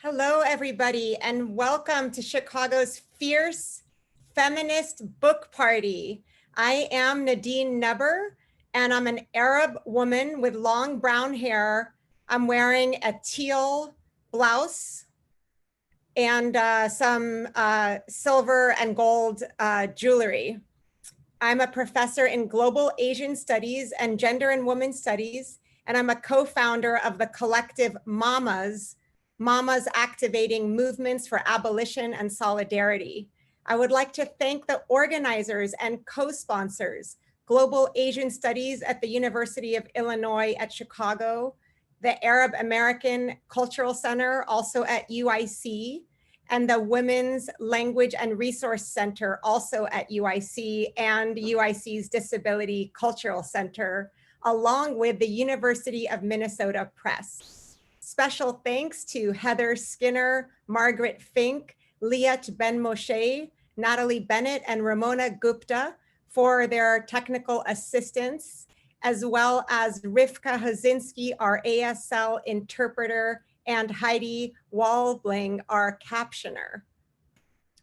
Hello, everybody, and welcome to Chicago's fierce feminist book party. I am Nadine Neber, and I'm an Arab woman with long brown hair. I'm wearing a teal blouse and some silver and gold jewelry. I'm a professor in global Asian studies and gender and women's studies, and I'm a co-founder of the collective Mamas activating movements for abolition and solidarity. I would like to thank the organizers and co-sponsors, Global Asian Studies at the University of Illinois at Chicago, the Arab American Cultural Center, also at UIC, and the Women's Language and Resource Center, also at UIC, and UIC's Disability Cultural Center, along with the University of Minnesota Press. Special thanks to Heather Skinner, Margaret Fink, Liat Ben Moshe, Natalie Bennett, and Ramona Gupta for their technical assistance, as well as Rivka Hazinski, our ASL interpreter, and Heidi Walbling, our captioner.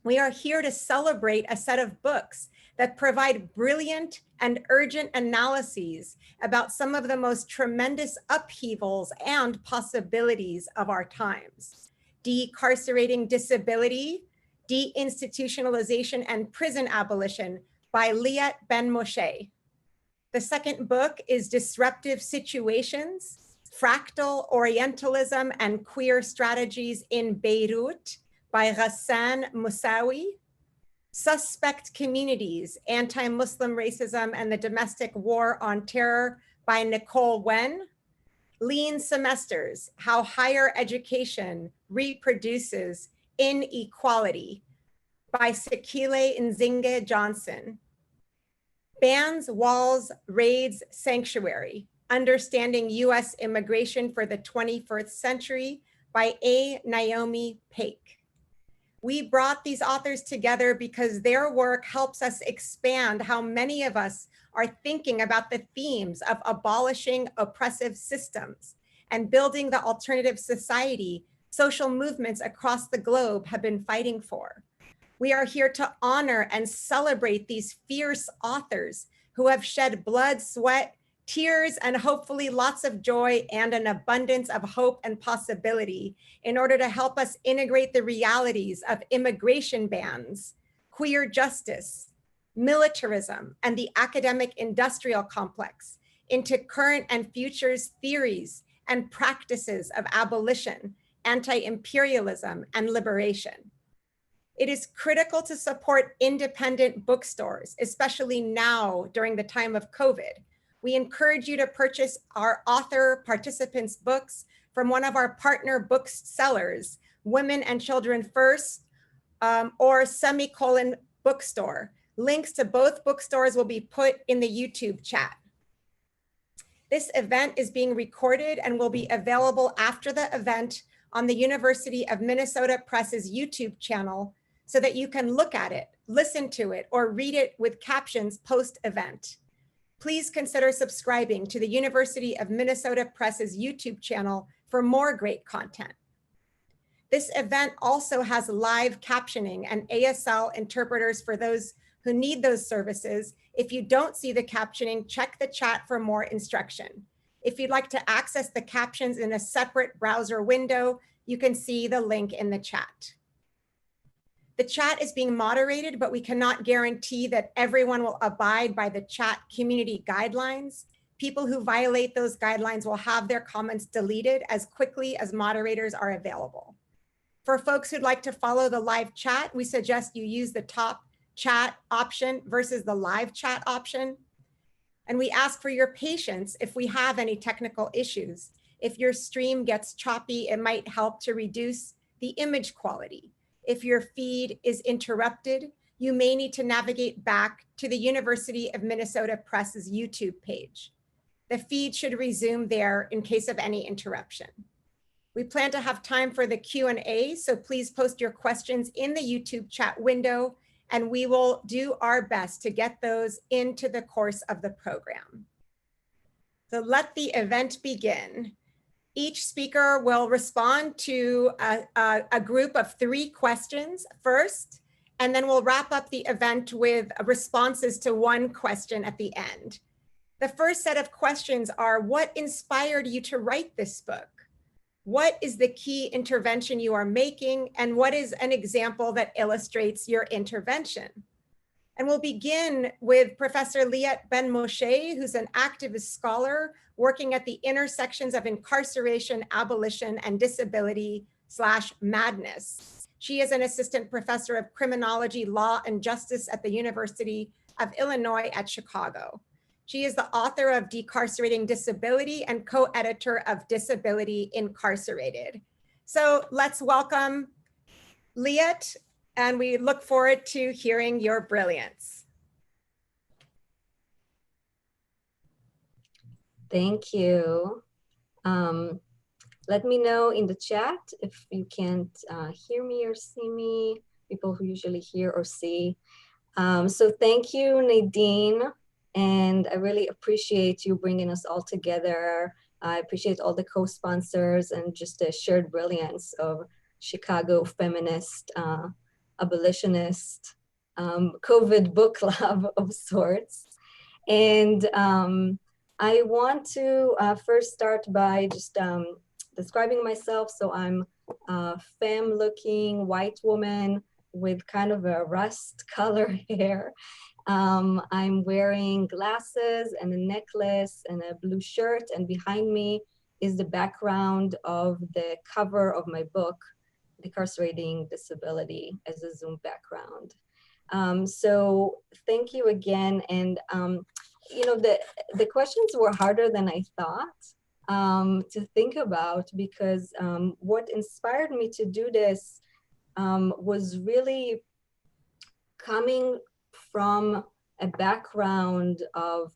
We are here to celebrate a set of books that provide brilliant and urgent analyses about some of the most tremendous upheavals and possibilities of our times. Decarcerating Disability, Deinstitutionalization and Prison Abolition by Liat Ben Moshe. The second book is Disruptive Situations, Fractal Orientalism and Queer Strategies in Beirut by Hassan Musawi. Suspect Communities, Anti-Muslim Racism and the Domestic War on Terror by Nicole Wen. Lean Semesters, How Higher Education Reproduces Inequality by Sekile Nzinge Johnson. Bans, Walls, Raids, Sanctuary, Understanding U.S. Immigration for the 21st Century by A. Naomi Pake. We brought these authors together because their work helps us expand how many of us are thinking about the themes of abolishing oppressive systems and building the alternative society social movements across the globe have been fighting for. We are here to honor and celebrate these fierce authors who have shed blood, sweat, tears, and hopefully lots of joy and an abundance of hope and possibility in order to help us integrate the realities of immigration bans, queer justice, militarism, and the academic industrial complex into current and futures theories and practices of abolition, anti-imperialism, and liberation. It is critical to support independent bookstores, especially now during the time of COVID. We encourage you to purchase our author participants' books from one of our partner booksellers, Women and Children First, or Semicolon Bookstore. Links to both bookstores will be put in the YouTube chat. This event is being recorded and will be available after the event on the University of Minnesota Press's YouTube channel so that you can look at it, listen to it, or read it with captions post-event. Please consider subscribing to the University of Minnesota Press's YouTube channel for more great content. This event also has live captioning and ASL interpreters for those who need those services. If you don't see the captioning, check the chat for more instruction. If you'd like to access the captions in a separate browser window, you can see the link in the chat. The chat is being moderated, but we cannot guarantee that everyone will abide by the chat community guidelines. People who violate those guidelines will have their comments deleted as quickly as moderators are available. For folks who'd like to follow the live chat, we suggest you use the top chat option versus the live chat option. And we ask for your patience if we have any technical issues. If your stream gets choppy, it might help to reduce the image quality. If your feed is interrupted, you may need to navigate back to the University of Minnesota Press's YouTube page. The feed should resume there in case of any interruption. We plan to have time for the Q&A, so please post your questions in the YouTube chat window, and we will do our best to get those into the course of the program. So let the event begin. Each speaker will respond to a group of 3 questions first, and then we'll wrap up the event with responses to 1 question at the end. The first set of questions are, what inspired you to write this book? What is the key intervention you are making? And what is an example that illustrates your intervention? And we'll begin with Professor Liat Ben-Moshe, who's an activist scholar working at the intersections of incarceration, abolition, and disability/madness. She is an assistant professor of criminology, law, and justice at the University of Illinois at Chicago. She is the author of Decarcerating Disability and co-editor of Disability Incarcerated. So let's welcome Liat, and we look forward to hearing your brilliance. Thank you. Let me know in the chat if you can't hear me or see me, people who usually hear or see. So thank you, Nadine. And I really appreciate you bringing us all together. I appreciate all the co-sponsors and just the shared brilliance of Chicago Feminist, Abolitionist, COVID book club of sorts. And I want to first start by just describing myself. So I'm a femme-looking white woman with kind of a rust color hair. I'm wearing glasses and a necklace and a blue shirt, and behind me is the background of the cover of my book, Decarcerating Disability, as a Zoom background. So thank you again. And you know, the questions were harder than I thought to think about, because what inspired me to do this was really coming from a background of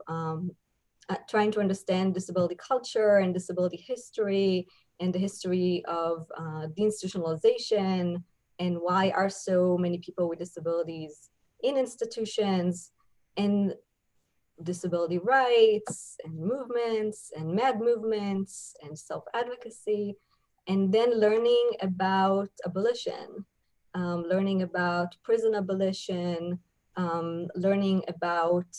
trying to understand disability culture and disability history and the history of deinstitutionalization, and why are so many people with disabilities in institutions, and disability rights and movements and mad movements and self-advocacy, and then learning about abolition, learning about prison abolition, learning about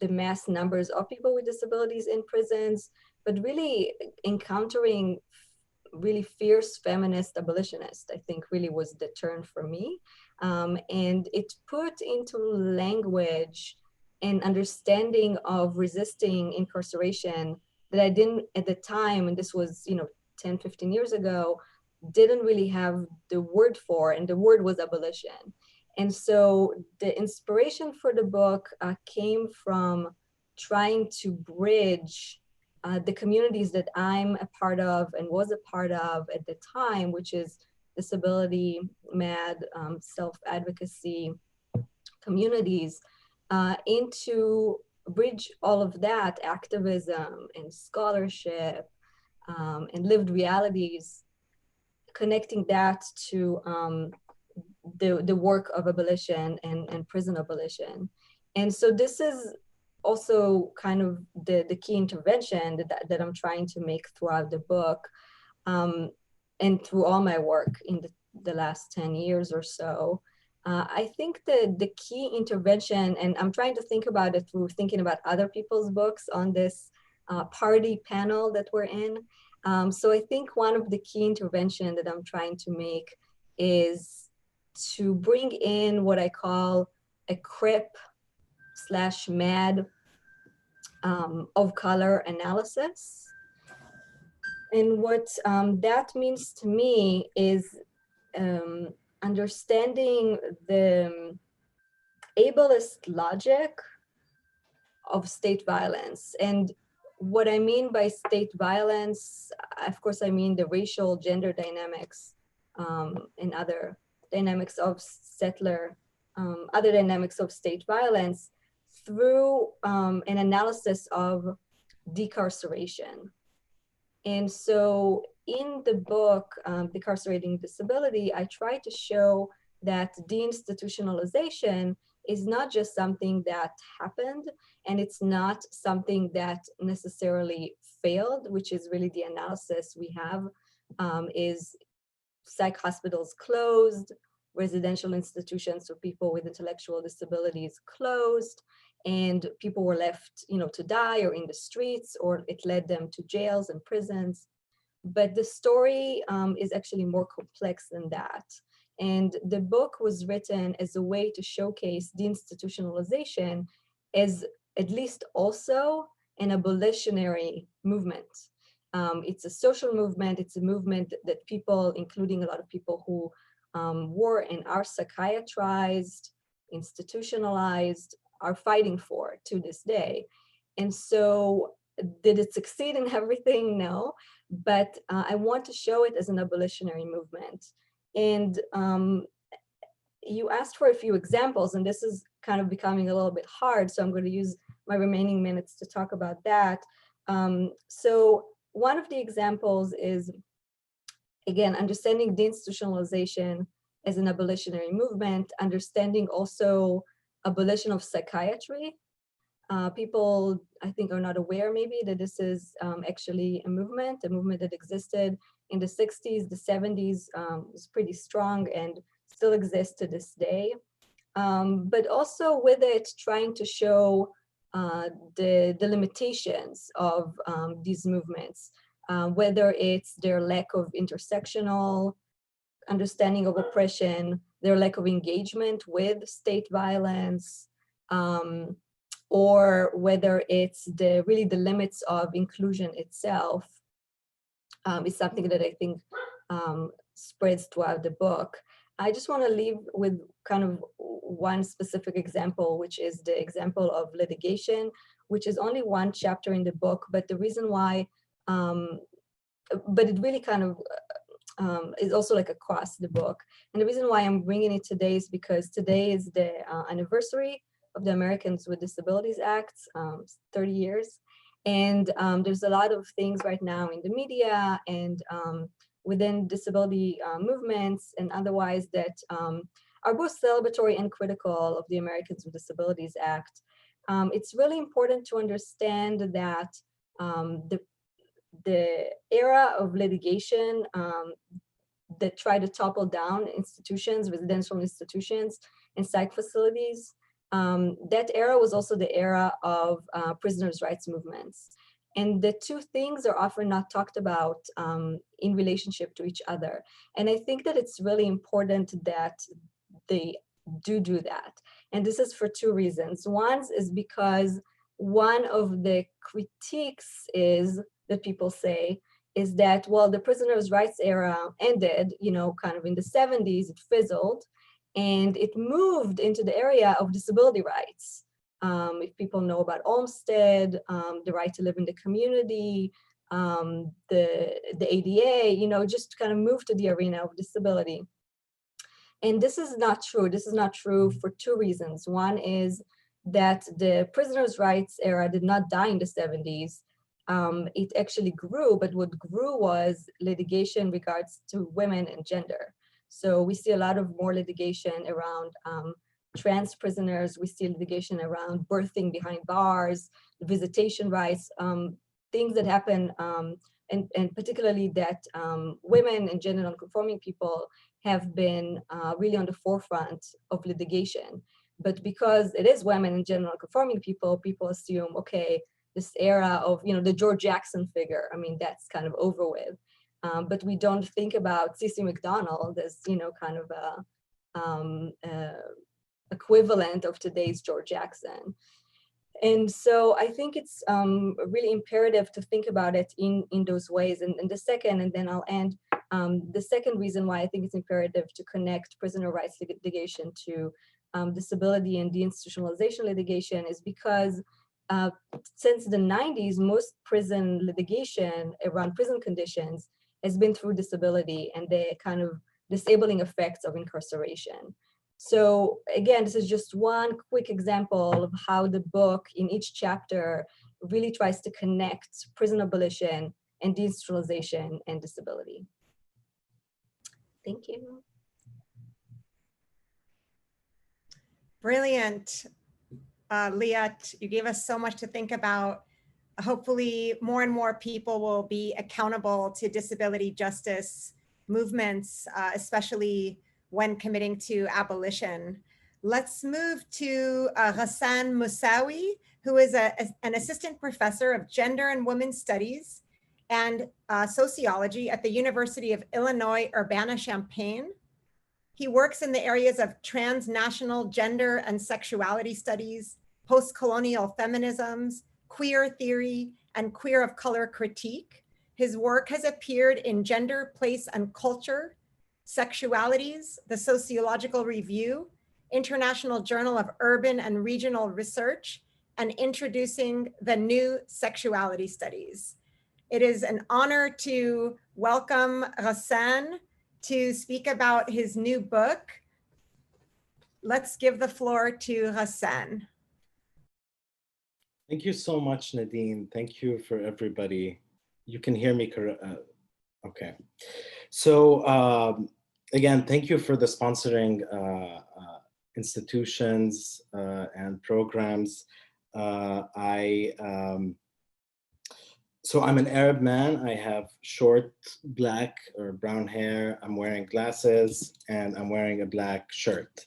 the mass numbers of people with disabilities in prisons, but really encountering really fierce feminist abolitionists, I think really was the turn for me. And it put into language an understanding of resisting incarceration that I didn't at the time, and this was, you know, 10, 15 years ago, didn't really have the word for, and the word was abolition. And so the inspiration for the book came from trying to bridge the communities that I'm a part of and was a part of at the time, which is disability, MAD, self-advocacy communities, into bridge all of that activism and scholarship and lived realities, connecting that to the work of abolition and prison abolition. And so this is also kind of the key intervention that I'm trying to make throughout the book, and through all my work in the last 10 years or so. I think the key intervention, and I'm trying to think about it through thinking about other people's books on this party panel that we're in. So I think one of the key intervention that I'm trying to make is to bring in what I call a CRIP/MAD of color analysis. And what that means to me is understanding the ableist logic of state violence. And what I mean by state violence, of course, I mean the racial, gender dynamics and other dynamics of settler, other dynamics of state violence through an analysis of decarceration. And so in the book, Decarcerating Disability, I try to show that deinstitutionalization is not just something that happened, and it's not something that necessarily failed, which is really the analysis we have, is psych hospitals closed, residential institutions for people with intellectual disabilities closed, and people were left, to die or in the streets, or it led them to jails and prisons. But the story is actually more complex than that. And the book was written as a way to showcase deinstitutionalization as at least also an abolitionary movement. It's a social movement. It's a movement that people, including a lot of people who were and are psychiatrized, institutionalized, are fighting for to this day. And so did it succeed in everything? No, but I want to show it as an abolitionary movement. And you asked for a few examples, and this is kind of becoming a little bit hard, so I'm going to use my remaining minutes to talk about that. So one of the examples is, again, understanding deinstitutionalization as an abolitionary movement, understanding also abolition of psychiatry. People, I think, are not aware maybe that this is actually a movement that existed in the 60s, the 70s, was pretty strong and still exists to this day. But also with it, trying to show the limitations of these movements, whether it's their lack of intersectional understanding of oppression, their lack of engagement with state violence, or whether it's really the limits of inclusion itself, is something that I think spreads throughout the book. I just want to leave with kind of one specific example, which is the example of litigation, which is only one chapter in the book, but the reason why, but it really kind of is also like across the book. And the reason why I'm bringing it today is because today is the anniversary of the Americans with Disabilities Act, 30 years. And there's a lot of things right now in the media and within disability movements and otherwise that are both celebratory and critical of the Americans with Disabilities Act. It's really important to understand that the era of litigation that try to topple down institutions, residential institutions, and psych facilities, that era was also the era of prisoners' rights movements. And the two things are often not talked about in relationship to each other. And I think that it's really important that they do that. And this is for two reasons. One is because one of the critiques is that people say is that, well, the prisoners' rights era ended, kind of in the 70s, it fizzled, and it moved into the area of disability rights. If people know about Olmstead, the right to live in the community, the ADA, just kind of moved to the arena of disability. And this is not true. This is not true for two reasons. One is that the prisoners' rights era did not die in the 70s. It actually grew, but what grew was litigation in regards to women and gender. So we see a lot of more litigation around trans prisoners. We see litigation around birthing behind bars, visitation rights, things that happen, and particularly that women and gender non-conforming people have been really on the forefront of litigation. But because it is women and gender non-conforming people, people assume, okay, this era of, the George Jackson figure, I mean, that's kind of over with. But we don't think about C.C. McDonald as, kind of a equivalent of today's George Jackson. And so I think it's really imperative to think about it in those ways. And the second, and then I'll end, the second reason why I think it's imperative to connect prisoner rights litigation to disability and deinstitutionalization litigation is because since the 90s, most prison litigation around prison conditions has been through disability and the kind of disabling effects of incarceration. So again, this is just one quick example of how the book in each chapter really tries to connect prison abolition and deinstitutionalization and disability. Thank you. Brilliant. Liat, you gave us so much to think about. hopefully more and more people will be accountable to disability justice movements, especially when committing to abolition. Let's move to Hassan Musawi, who is an assistant professor of gender and women's studies and sociology at the University of Illinois Urbana-Champaign. He works in the areas of transnational gender and sexuality studies, post-colonial feminisms, queer theory, and queer of color critique. His work has appeared in Gender, Place, and Culture, Sexualities, the Sociological Review, International Journal of Urban and Regional Research, and Introducing the New Sexuality Studies. It is an honor to welcome Hassan to speak about his new book. Let's give the floor to Hassan. Thank you so much, Nadine. Thank you for everybody. You can hear me correct? Okay. So again, thank you for the sponsoring institutions and programs. So I'm an Arab man. I have short black or brown hair. I'm wearing glasses and I'm wearing a black shirt.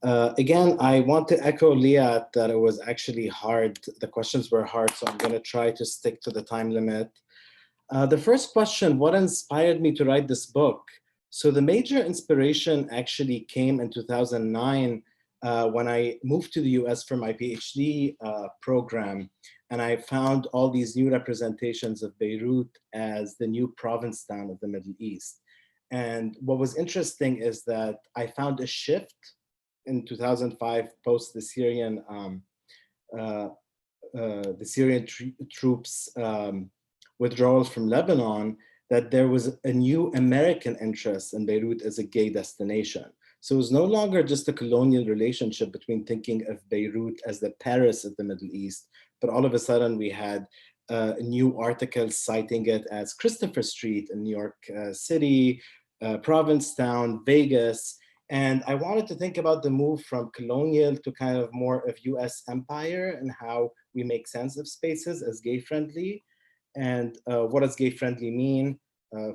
Again, I want to echo Leah that it was actually hard. The questions were hard, so I'm going to try to stick to the time limit. The first question, what inspired me to write this book? So the major inspiration actually came in 2009 when I moved to the US for my PhD program, and I found all these new representations of Beirut as the new province town of the Middle East. And what was interesting is that I found a shift in 2005 post the Syrian troops withdrawal from Lebanon, that there was a new American interest in Beirut as a gay destination. So it was no longer just a colonial relationship between thinking of Beirut as the Paris of the Middle East, but all of a sudden we had new articles citing it as Christopher Street in New York City, Provincetown, Vegas. And I wanted to think about the move from colonial to kind of more of US empire and how we make sense of spaces as gay friendly. And what does gay friendly mean?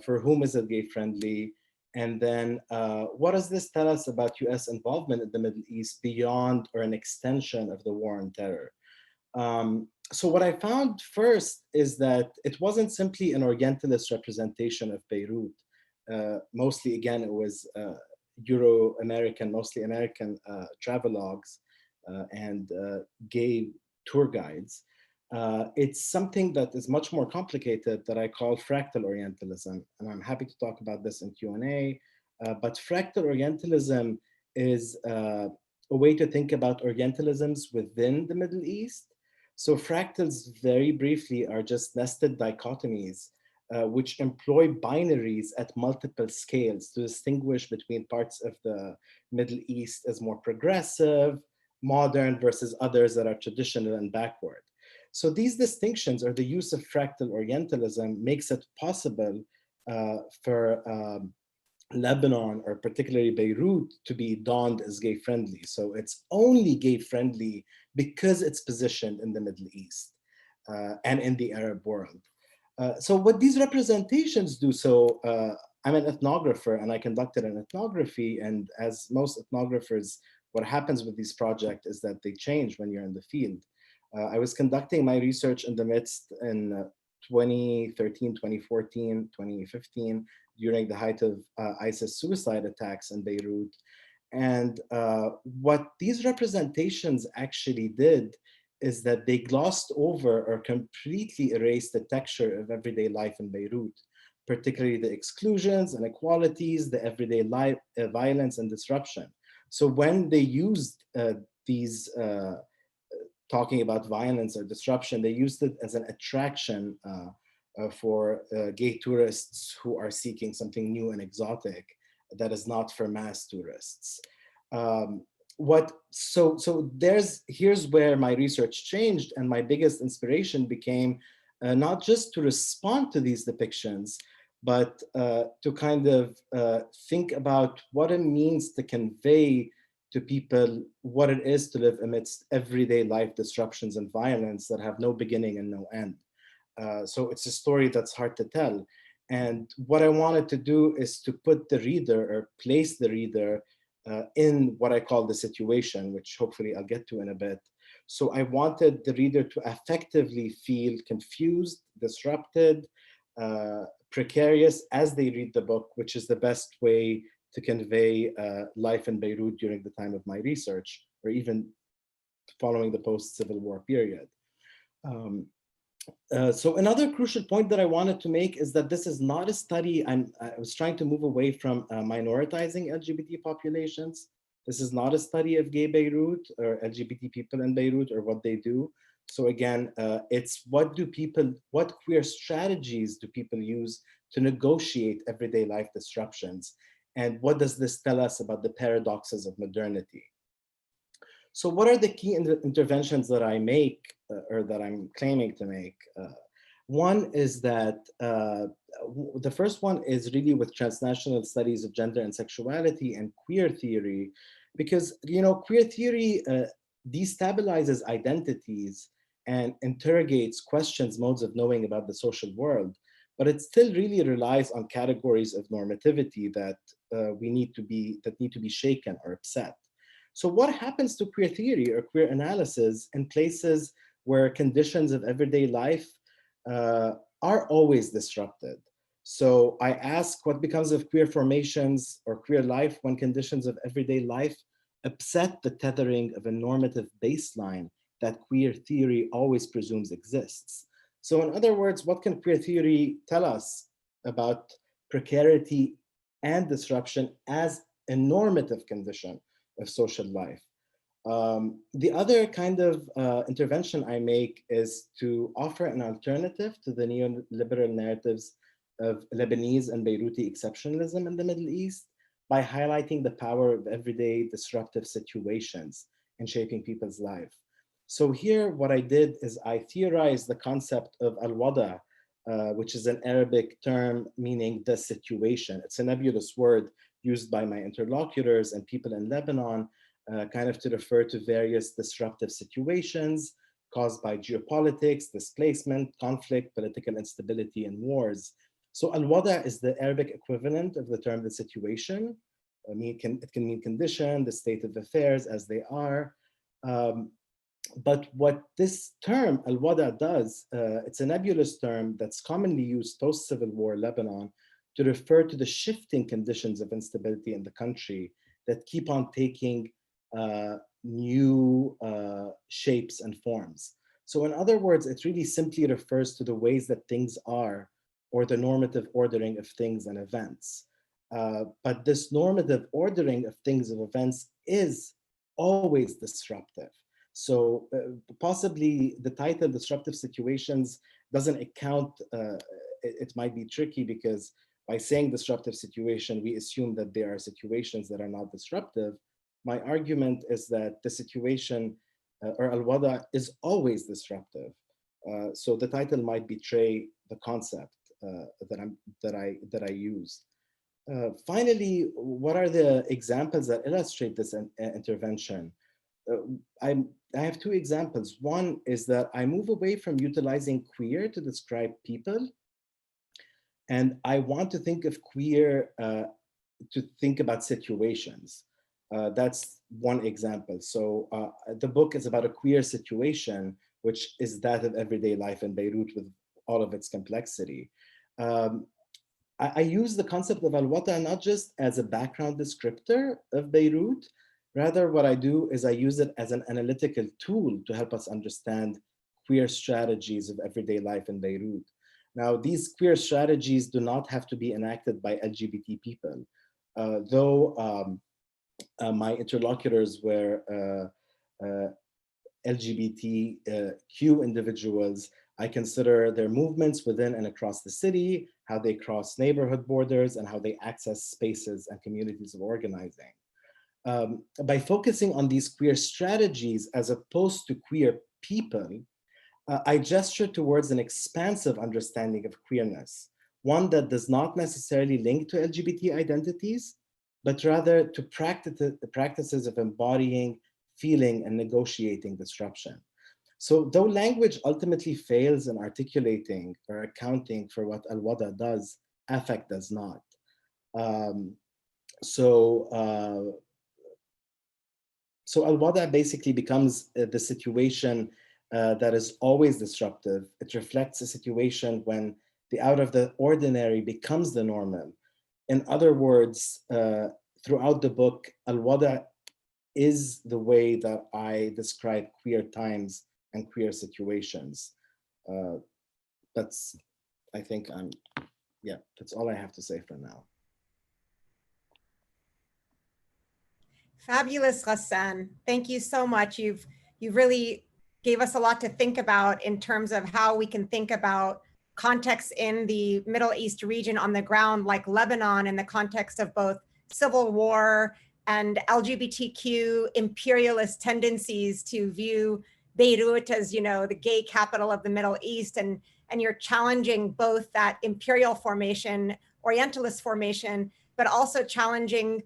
For whom is it gay friendly? And then what does this tell us about US involvement in the Middle East beyond or an extension of the war on terror? So what I found first is that it wasn't simply an Orientalist representation of Beirut. Mostly, again, it was Euro-American, mostly American travelogues and gay tour guides. It's something that is much more complicated that I call Fractal Orientalism, and I'm happy to talk about this in Q&A. But Fractal Orientalism is a way to think about Orientalisms within the Middle East. So fractals, very briefly, are just nested dichotomies which employ binaries at multiple scales to distinguish between parts of the Middle East as more progressive, modern, versus others that are traditional and backward. So these distinctions, or the use of fractal Orientalism, makes it possible for Lebanon, or particularly Beirut, to be donned as gay friendly. So it's only gay friendly because it's positioned in the Middle East and in the Arab world. So what these representations do, so I'm an ethnographer and I conducted an ethnography, and as most ethnographers, what happens with these projects is that they change when you're in the field. I was conducting my research in the midst in 2013, 2014, 2015, during the height of ISIS suicide attacks in Beirut. And what these representations actually did is that they glossed over or completely erased the texture of everyday life in Beirut, particularly the exclusions, inequalities, the everyday life, violence and disruption. So when they used these talking about violence or disruption, they used it as an attraction for gay tourists who are seeking something new and exotic that is not for mass tourists. Here's where my research changed, and my biggest inspiration became not just to respond to these depictions, but to kind of think about what it means to convey to people what it is to live amidst everyday life disruptions and violence that have no beginning and no end. So it's a story that's hard to tell. And what I wanted to do is to put the reader or place the reader in what I call the situation, which hopefully I'll get to in a bit. So I wanted the reader to effectively feel confused, disrupted, precarious as they read the book, which is the best way to convey life in Beirut during the time of my research, or even following the post-Civil War period. So another crucial point that I wanted to make is that this is not a study. I was trying to move away from minoritizing LGBT populations. This is not a study of gay Beirut or LGBT people in Beirut or what they do. So again, it's what queer strategies do people use to negotiate everyday life disruptions? And what does this tell us about the paradoxes of modernity? So what are the key interventions that I make or that I'm claiming to make? One is that the first one is really with transnational studies of gender and sexuality and queer theory, because queer theory destabilizes identities and interrogates questions, modes of knowing about the social world, but it still really relies on categories of normativity that need to be shaken or upset. So what happens to queer theory or queer analysis in places where conditions of everyday life are always disrupted? So I ask, what becomes of queer formations or queer life when conditions of everyday life upset the tethering of a normative baseline that queer theory always presumes exists? So in other words, what can queer theory tell us about precarity and disruption as a normative condition of social life? The other kind of intervention I make is to offer an alternative to the neoliberal narratives of Lebanese and Beiruti exceptionalism in the Middle East by highlighting the power of everyday disruptive situations in shaping people's life. So here, what I did is I theorized the concept of al-wada, which is an Arabic term meaning the situation. It's a nebulous word used by my interlocutors and people in Lebanon, kind of to refer to various disruptive situations caused by geopolitics, displacement, conflict, political instability, and wars. So al-wada is the Arabic equivalent of the term the situation. It can mean condition, the state of affairs as they are. But what this term al-wada does, it's a nebulous term that's commonly used post-Civil War Lebanon to refer to the shifting conditions of instability in the country that keep on taking new shapes and forms. So in other words, it really simply refers to the ways that things are, or the normative ordering of things and events. But this normative ordering of things and events is always disruptive. So possibly the title Disruptive Situations doesn't account, it might be tricky because by saying disruptive situation, we assume that there are situations that are not disruptive. My argument is that the situation or al-wada is always disruptive. So the title might betray the concept that I use. Finally, what are the examples that illustrate this intervention? I have two examples. One is that I move away from utilizing queer to describe people, and I want to think of queer to think about situations. That's one example. So the book is about a queer situation, which is that of everyday life in Beirut with all of its complexity. I use the concept of al-wata not just as a background descriptor of Beirut. Rather, what I do is I use it as an analytical tool to help us understand queer strategies of everyday life in Beirut. Now, these queer strategies do not have to be enacted by LGBT people, though my interlocutors were LGBTQ individuals. I consider their movements within and across the city, how they cross neighborhood borders, and how they access spaces and communities of organizing. By focusing on these queer strategies as opposed to queer people, I gesture towards an expansive understanding of queerness, one that does not necessarily link to LGBT identities, but rather to practices of embodying, feeling, and negotiating disruption. So though language ultimately fails in articulating or accounting for what al-wada does, affect does not. So al-wada basically becomes the situation that is always disruptive. It reflects a situation when the out of the ordinary becomes the normal. In other words, throughout the book, al-wada is the way that I describe queer times and queer situations. I think that's all I have to say for now. Fabulous, Hassan. Thank you so much. You really gave us a lot to think about in terms of how we can think about contexts in the Middle East region on the ground, like Lebanon, in the context of both civil war and LGBTQ imperialist tendencies to view Beirut as, you know, the gay capital of the Middle East. And you're challenging both that imperial formation, Orientalist formation, but also challenging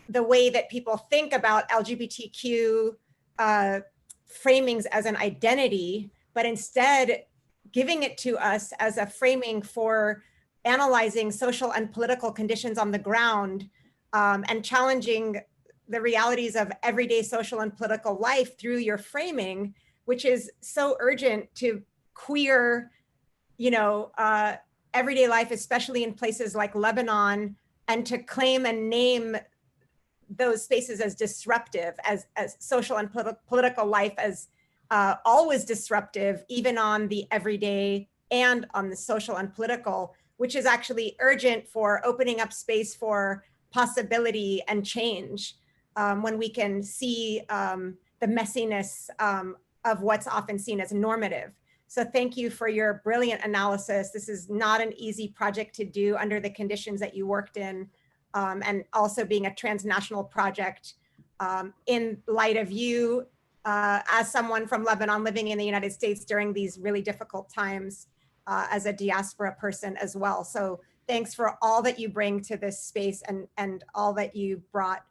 the way that people think about LGBTQ framings as an identity, but instead giving it to us as a framing for analyzing social and political conditions on the ground, and challenging the realities of everyday social and political life through your framing, which is so urgent to queer, you know, everyday life, especially in places like Lebanon, and to claim and name those spaces as disruptive, as social and political life as always disruptive, even on the everyday and on the social and political, which is actually urgent for opening up space for possibility and change, when we can see the messiness of what's often seen as normative. So thank you for your brilliant analysis. This is not an easy project to do under the conditions that you worked in. And also being a transnational project, in light of you as someone from Lebanon living in the United States during these really difficult times, as a diaspora person as well. So thanks for all that you bring to this space and all that you brought,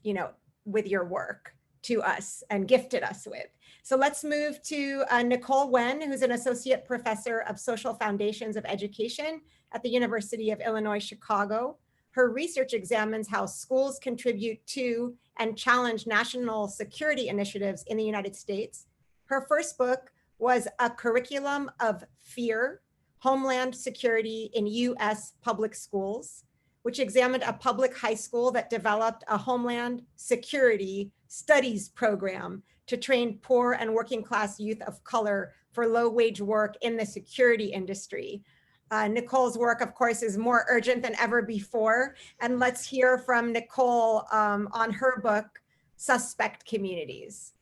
you know, with your work to us and gifted us with. So let's move to Nicole Wen, who's an associate professor of social foundations of education at the University of Illinois, Chicago. Her research examines how schools contribute to and challenge national security initiatives in the United States. Her first book was A Curriculum of Fear, Homeland Security in U.S. Public Schools, which examined a public high school that developed a Homeland Security Studies program to train poor and working class youth of color for low-wage work in the security industry. Nicole's work, of course, is more urgent than ever before. And let's hear from Nicole on her book, Suspect Communities.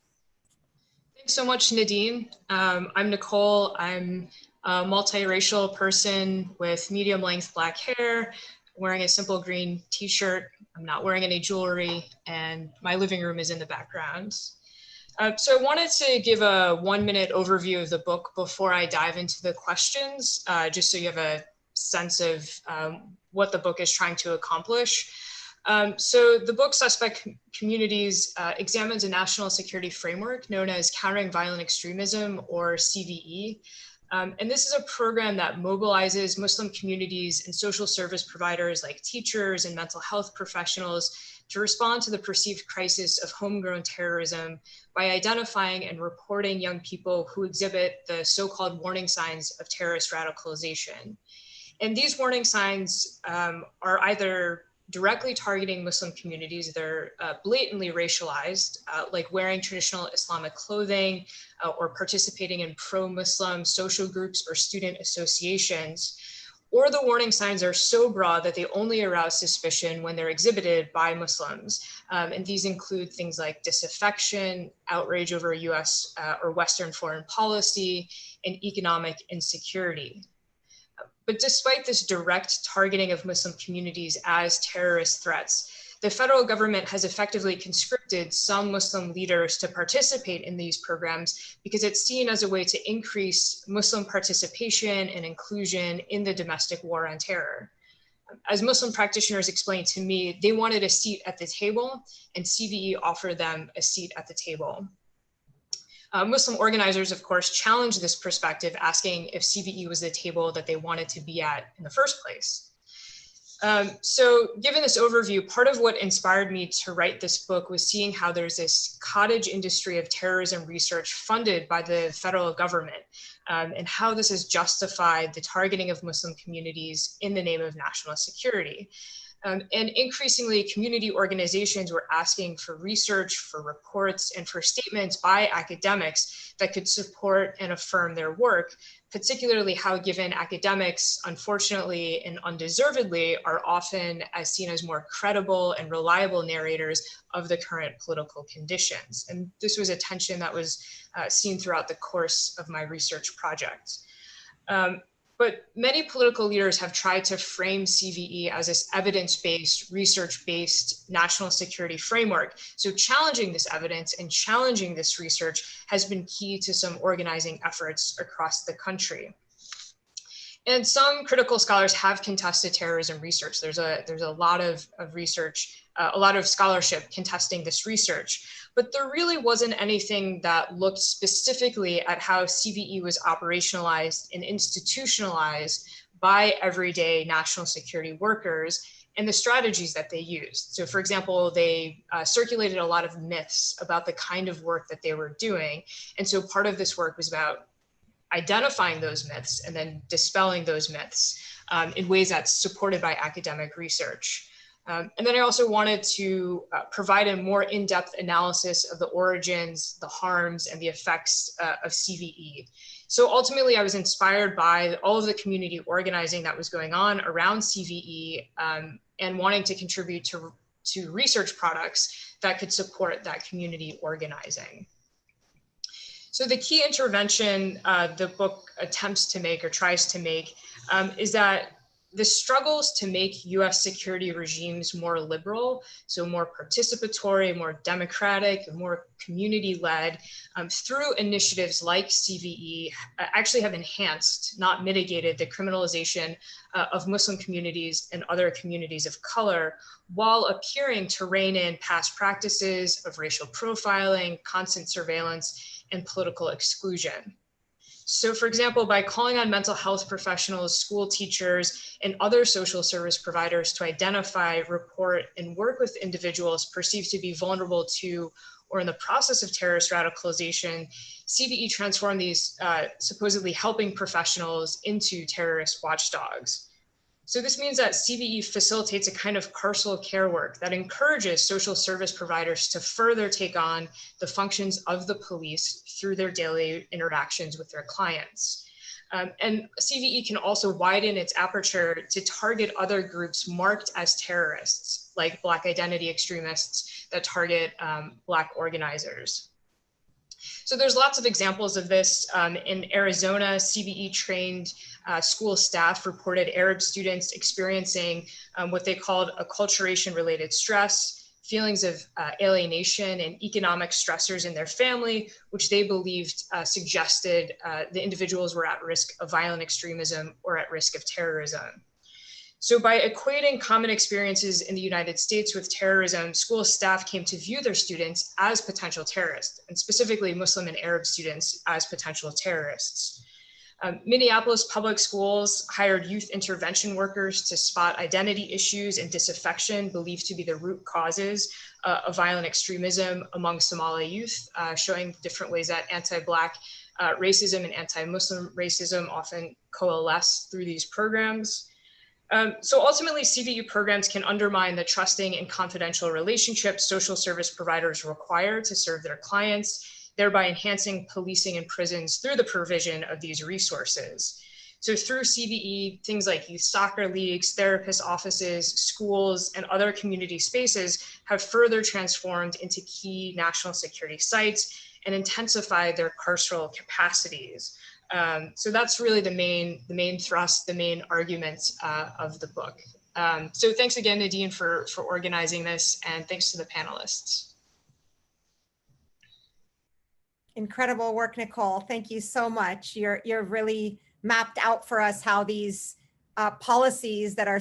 Thanks so much, Nadine. I'm Nicole. I'm a multiracial person with medium-length black hair, wearing a simple green t-shirt. I'm not wearing any jewelry, and my living room is in the background. So I wanted to give a 1-minute overview of the book before I dive into the questions, just so you have a sense of what the book is trying to accomplish. So the book Suspect Communities examines a national security framework known as Countering Violent Extremism, or CVE. And this is a program that mobilizes Muslim communities and social service providers like teachers and mental health professionals to respond to the perceived crisis of homegrown terrorism by identifying and reporting young people who exhibit the so-called warning signs of terrorist radicalization. And these warning signs are either directly targeting Muslim communities, they're blatantly racialized, like wearing traditional Islamic clothing or participating in pro-Muslim social groups or student associations. Or the warning signs are so broad that they only arouse suspicion when they're exhibited by Muslims. And these include things like disaffection, outrage over US or Western foreign policy, and economic insecurity. But despite this direct targeting of Muslim communities as terrorist threats, the federal government has effectively conscripted some Muslim leaders to participate in these programs because it's seen as a way to increase Muslim participation and inclusion in the domestic war on terror. As Muslim practitioners explained to me, they wanted a seat at the table, and CVE offered them a seat at the table. Muslim organizers, of course, challenged this perspective, asking if CVE was the table that they wanted to be at in the first place. So given this overview, part of what inspired me to write this book was seeing how there's this cottage industry of terrorism research funded by the federal government, and how this has justified the targeting of Muslim communities in the name of national security. And increasingly, community organizations were asking for research, for reports, and for statements by academics that could support and affirm their work, particularly how given academics, unfortunately and undeservedly, are often seen as more credible and reliable narrators of the current political conditions. And this was a tension that was seen throughout the course of my research project. But many political leaders have tried to frame CVE as this evidence-based, research-based national security framework. So challenging this evidence and challenging this research has been key to some organizing efforts across the country. And some critical scholars have contested terrorism research. There's a lot of research, a lot of scholarship contesting this research, but there really wasn't anything that looked specifically at how CVE was operationalized and institutionalized by everyday national security workers and the strategies that they used. So for example, they circulated a lot of myths about the kind of work that they were doing. And so part of this work was about identifying those myths and then dispelling those myths in ways that's supported by academic research. And then I also wanted to provide a more in-depth analysis of the origins, the harms, and the effects of CVE. So ultimately, I was inspired by all of the community organizing that was going on around CVE and wanting to contribute to research products that could support that community organizing. So the key intervention the book attempts to make or tries to make is that the struggles to make US security regimes more liberal, so more participatory, more democratic, and more community-led through initiatives like CVE actually have enhanced, not mitigated, the criminalization of Muslim communities and other communities of color, while appearing to rein in past practices of racial profiling, constant surveillance, and political exclusion. So for example, by calling on mental health professionals, school teachers, and other social service providers to identify, report, and work with individuals perceived to be vulnerable to or in the process of terrorist radicalization, CVE transformed these supposedly helping professionals into terrorist watchdogs. So this means that CVE facilitates a kind of carceral care work that encourages social service providers to further take on the functions of the police through their daily interactions with their clients. And CVE can also widen its aperture to target other groups marked as terrorists, like Black identity extremists that target Black organizers. So there's lots of examples of this. In Arizona, CVE trained school staff reported Arab students experiencing what they called acculturation-related stress, feelings of alienation and economic stressors in their family, which they believed suggested the individuals were at risk of violent extremism or at risk of terrorism. So by equating common experiences in the United States with terrorism, school staff came to view their students as potential terrorists, and specifically Muslim and Arab students as potential terrorists. Minneapolis public schools hired youth intervention workers to spot identity issues and disaffection believed to be the root causes of violent extremism among Somali youth, showing different ways that anti-Black racism and anti-Muslim racism often coalesce through these programs. So ultimately, CVE programs can undermine the trusting and confidential relationships social service providers require to serve their clients, thereby enhancing policing in prisons through the provision of these resources. So through CVE, things like youth soccer leagues, therapist offices, schools, and other community spaces have further transformed into key national security sites and intensified their carceral capacities. So that's really the main thrust, the main argument of the book. So thanks again, Nadine, for organizing this, and thanks to the panelists. Incredible work, Nicole. Thank you so much. You're really mapped out for us how these policies that are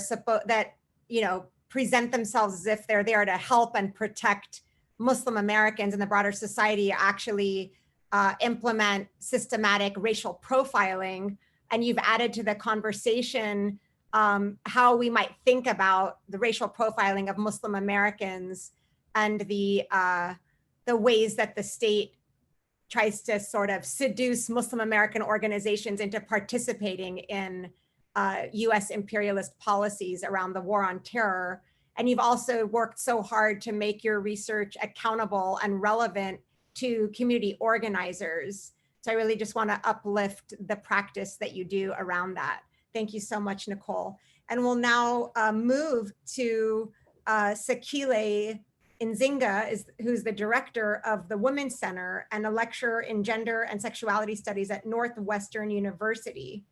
present themselves as if they're there to help and protect Muslim Americans and the broader society actually implement systematic racial profiling, and you've added to the conversation how we might think about the racial profiling of Muslim Americans and the ways that the state tries to sort of seduce Muslim American organizations into participating in US imperialist policies around the war on terror. And you've also worked so hard to make your research accountable and relevant to community organizers. So I really just want to uplift the practice that you do around that. Thank you so much, Nicole. And we'll now move to Sekile Nzinga, who's the director of the Women's Center and a lecturer in gender and sexuality studies at Northwestern University.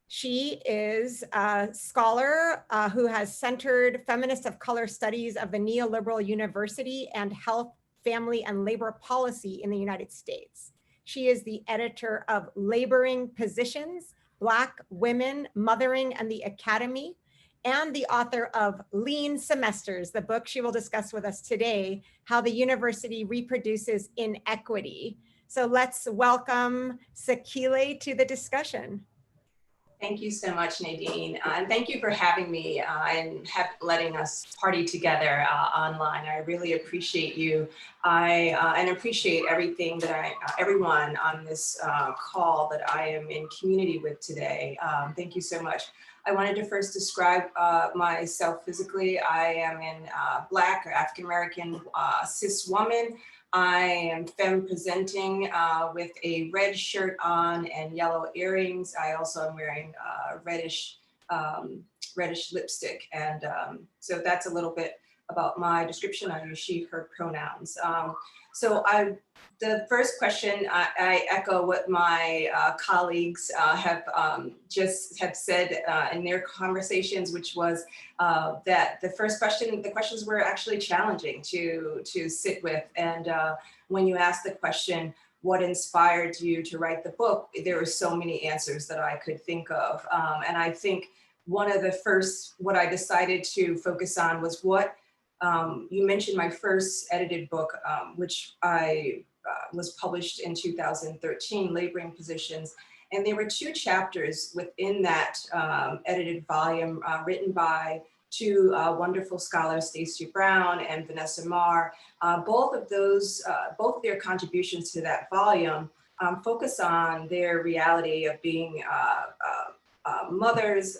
She is a scholar who has centered feminist of color studies of the neoliberal university and health, family, and labor policy in the United States. She is the editor of Laboring Positions, Black Women, Mothering, and the Academy, and the author of Lean Semesters, the book she will discuss with us today, How the University Reproduces Inequity. So let's welcome Sekile to the discussion. Thank you so much, Nadine. And thank you for having me and letting us party together online. I really appreciate you. And appreciate everything that everyone on this call that I am in community with today. Thank you so much. I wanted to first describe myself physically. I am in Black or African-American cis woman. I am femme presenting with a red shirt on and yellow earrings. I also am wearing reddish lipstick. And so that's a little bit about my description. I use she, her pronouns. The first question, I echo what my colleagues have said in their conversations, which was that the questions were actually challenging to sit with. And when you ask the question, what inspired you to write the book, there were so many answers that I could think of. And I think one of the first, what I decided to focus on was what, you mentioned my first edited book, which I was published in 2013, Laboring Positions. And there were two chapters within that edited volume written by two wonderful scholars, Stacey Brown and Vanessa Marr. Both of their contributions to that volume focus on their reality of being mothers,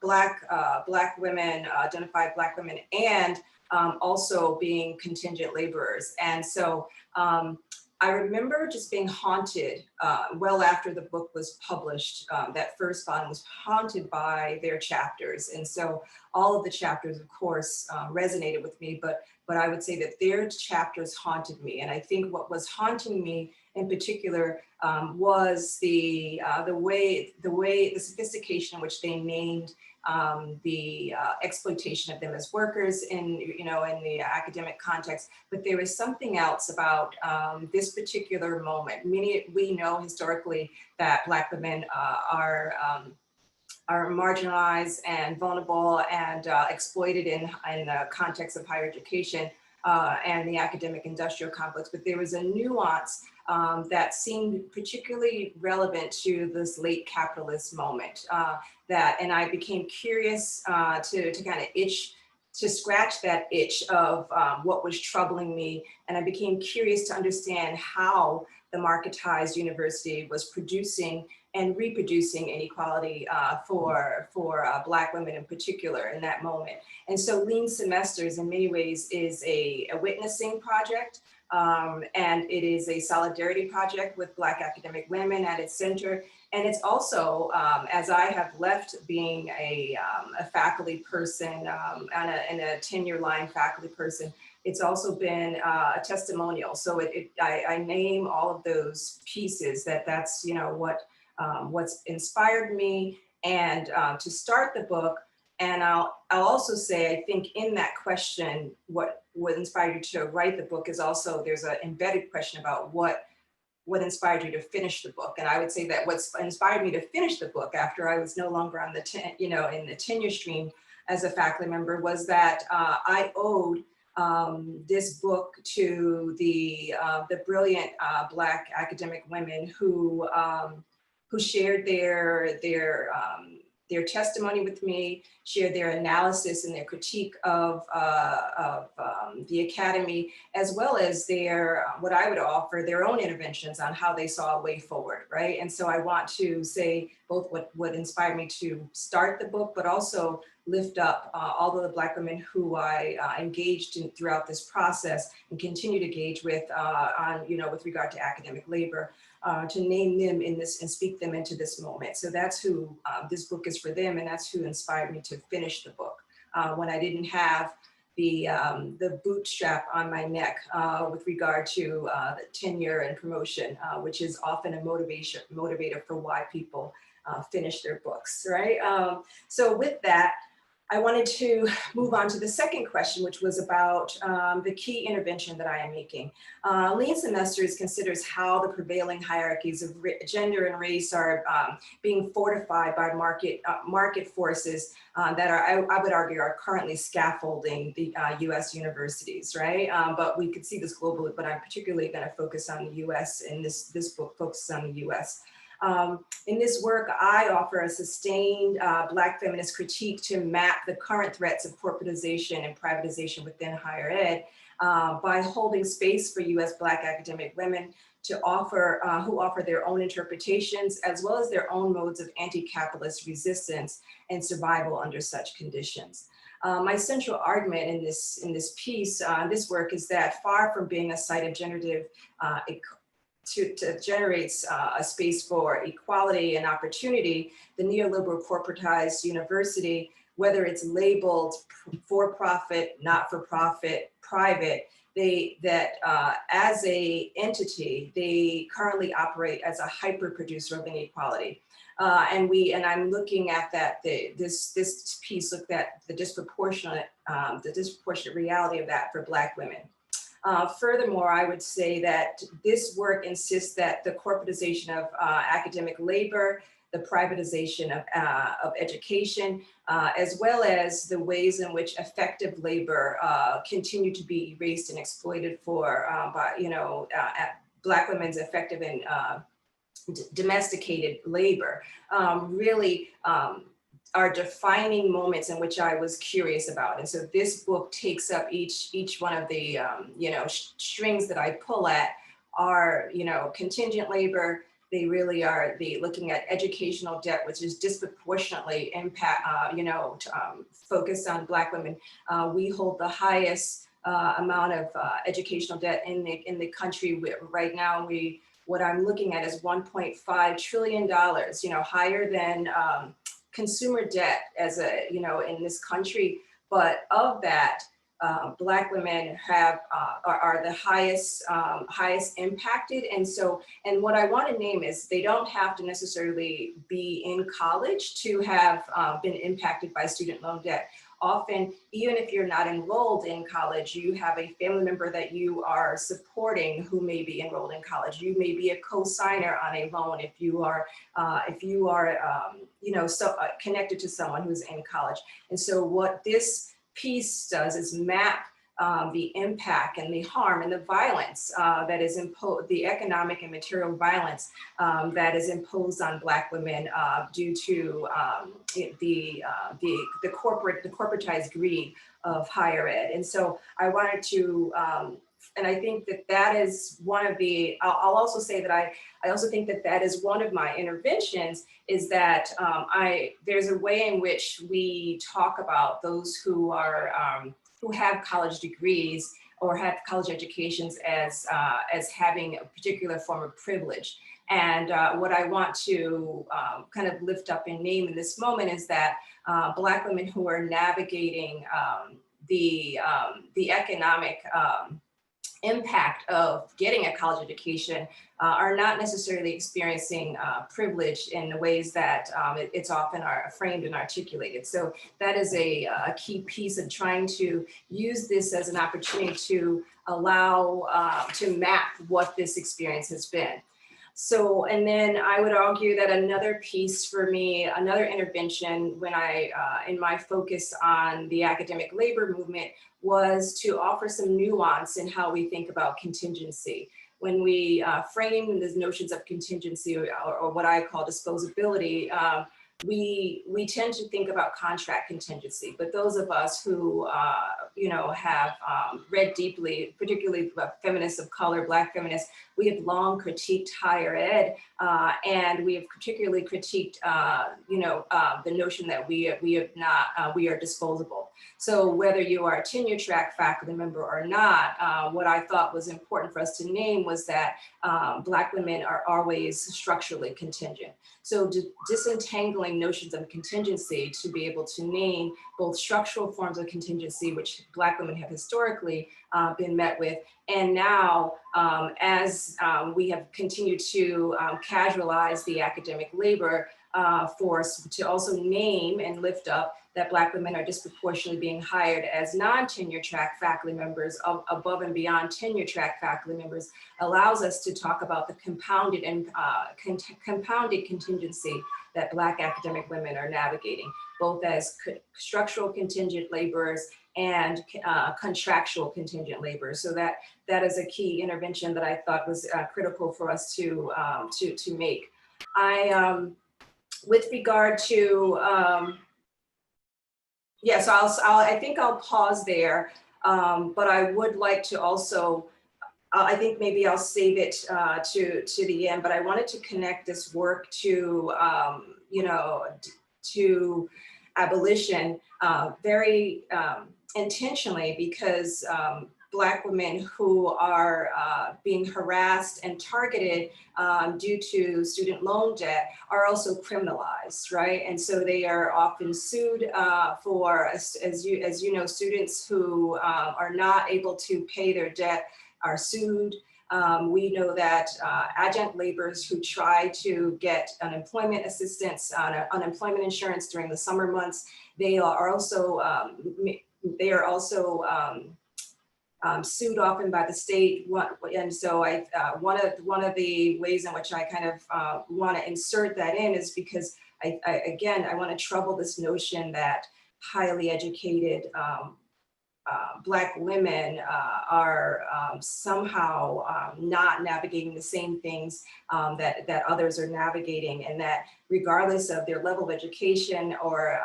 Black women, identified Black women, and also being contingent laborers. And so I remember just being haunted well after the book was published. That first volume was haunted by their chapters. And so all of the chapters, of course, resonated with me, but I would say that their chapters haunted me. And I think what was haunting me in particular was the sophistication in which they named the exploitation of them as workers in the academic context. But there is something else about this particular moment. We know historically that Black women are marginalized and vulnerable and exploited in the context of higher education and the academic industrial complex. But there was a nuance that seemed particularly relevant to this late capitalist moment. And I became curious to kind of scratch that itch of what was troubling me. And I became curious to understand how the marketized university was producing and reproducing inequality for Black women in particular in that moment. And so Lean Semesters in many ways is a witnessing project. And it is a solidarity project with Black academic women at its center. And it's also, as I have left being a faculty person and a tenure line faculty person, it's also been a testimonial. So I name all of those pieces that's what's inspired me and to start the book. And I'll also say, I think in that question, what inspired you to write the book is also, there's an embedded question about what inspired you to finish the book. And I would say that what's inspired me to finish the book after I was no longer on the in the tenure stream as a faculty member was that I owed this book to the brilliant Black academic women who shared their testimony with me, shared their analysis and their critique of the academy, as well as their, what I would offer, their own interventions on how they saw a way forward, right? And so I want to say both what inspired me to start the book, but also lift up all of the Black women who I engaged in throughout this process and continue to engage with with regard to academic labor. To name them in this and speak them into this moment. So that's who this book is for them, and that's who inspired me to finish the book. When I didn't have the bootstrap on my neck with regard to the tenure and promotion, which is often a motivator for why people finish their books, right? So with that, I wanted to move on to the second question, which was about the key intervention that I am making. Lean Semesters considers how the prevailing hierarchies of gender and race are being fortified by market forces that are, I would argue, are currently scaffolding the US universities, right? But we could see this globally, but I'm particularly going to focus on the US, and this book focuses on the US. In this work, I offer a sustained Black feminist critique to map the current threats of corporatization and privatization within higher ed by holding space for US Black academic women to offer, who offer their own interpretations, as well as their own modes of anti-capitalist resistance and survival under such conditions. My central argument in this piece, this work, is that far from being a site of generative to generate a space for equality and opportunity, the neoliberal corporatized university, whether it's labeled for-profit, not-for-profit, private, as a entity, they currently operate as a hyper-producer of inequality. And I'm looking at that, this piece looked at the disproportionate reality of that for Black women. Furthermore, I would say that this work insists that the corporatization of academic labor, the privatization of education, as well as the ways in which effective labor continue to be erased and exploited for Black women's effective and domesticated labor, really are defining moments in which I was curious about. And so this book takes up each one of the strings that I pull at are contingent labor. They really are looking at educational debt, which is disproportionately focused on Black women. We hold the highest amount of educational debt in the country right now. What I'm looking at is $1.5 trillion, higher than consumer debt as in this country. But of that, Black women are the highest impacted. And what I want to name is they don't have to necessarily be in college to have been impacted by student loan debt. Often, even if you're not enrolled in college, you have a family member that you are supporting who may be enrolled in college. You may be a co-signer on a loan if you are connected to someone who's in college. And so what this piece does is map the impact and the harm and the violence that is imposed, the economic and material violence that is imposed on Black women due to the corporatized greed of higher ed. And so I wanted to, and I think that is one of the, I'll also say that I also think that is one of my interventions, is that there's a way in which we talk about those who are, who have college degrees or have college educations as having a particular form of privilege. And what I want to kind of lift up and name in this moment is that Black women who are navigating the economic impact of getting a college education are not necessarily experiencing privilege in the ways that it's often are framed and articulated. So that is a key piece of trying to use this as an opportunity to allow, to map what this experience has been. So, and then I would argue that another piece for me, another intervention when in my focus on the academic labor movement was to offer some nuance in how we think about contingency. When we frame these notions of contingency or what I call disposability, we tend to think about contract contingency, but those of us who have read deeply, particularly feminists of color, Black feminists, we have long critiqued higher ed, and we have particularly critiqued the notion that we are disposable. So whether you are a tenure track faculty member or not, what I thought was important for us to name was that Black women are always structurally contingent. So disentangling notions of contingency to be able to name both structural forms of contingency, which Black women have historically been met with, and now as we have continued to casualize the academic labor force, to also name and lift up that Black women are disproportionately being hired as non-tenure track faculty members above and beyond tenure track faculty members, allows us to talk about the compounded and compounded contingency that Black academic women are navigating, both as structural contingent laborers and contractual contingent laborers. So that is a key intervention that I thought was critical for us to make. With regard to yes, I think I'll pause there, but I would like to also, I think maybe I'll save it to the end, but I wanted to connect this work to, to abolition very intentionally, because Black women who are being harassed and targeted due to student loan debt are also criminalized, right? And so they are often sued for, as you know, students who are not able to pay their debt are sued. We know that adjunct laborers who try to get unemployment assistance, unemployment insurance during the summer months, they are also sued often by the state. And so one of the ways in which I kind of want to insert that in is because I want to trouble this notion that highly educated Black women are somehow not navigating the same things that others are navigating, and that regardless of their level of education, or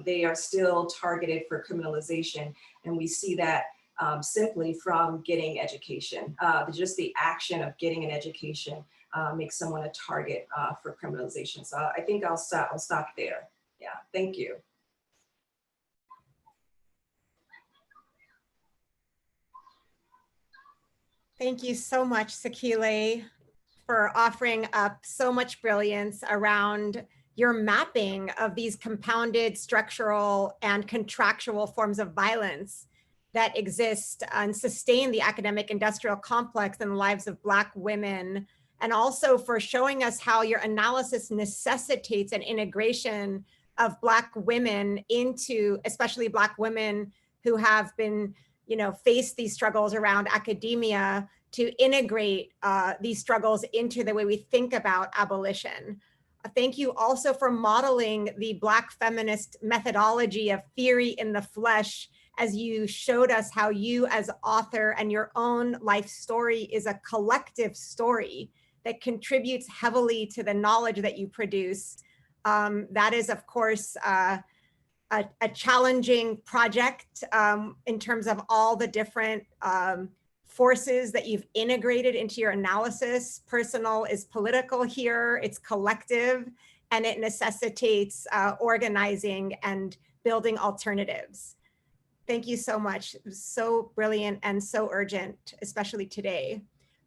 they are still targeted for criminalization. And we see that simply from getting education. Just the action of getting an education makes someone a target for criminalization. So I think I'll stop there. Yeah, thank you. Thank you so much, Sekile, for offering up so much brilliance around your mapping of these compounded structural and contractual forms of violence that exist and sustain the academic industrial complex in the lives of Black women, and also for showing us how your analysis necessitates an integration of Black women into, especially Black women who have been, face these struggles around academia, to integrate these struggles into the way we think about abolition. Thank you also for modeling the Black feminist methodology of theory in the flesh, as you showed us how you as author and your own life story is a collective story that contributes heavily to the knowledge that you produce. That is, of course, a challenging project in terms of all the different forces that you've integrated into your analysis. Personal is political here, it's collective, and it necessitates organizing and building alternatives. Thank you so much. It was so brilliant and so urgent, especially today.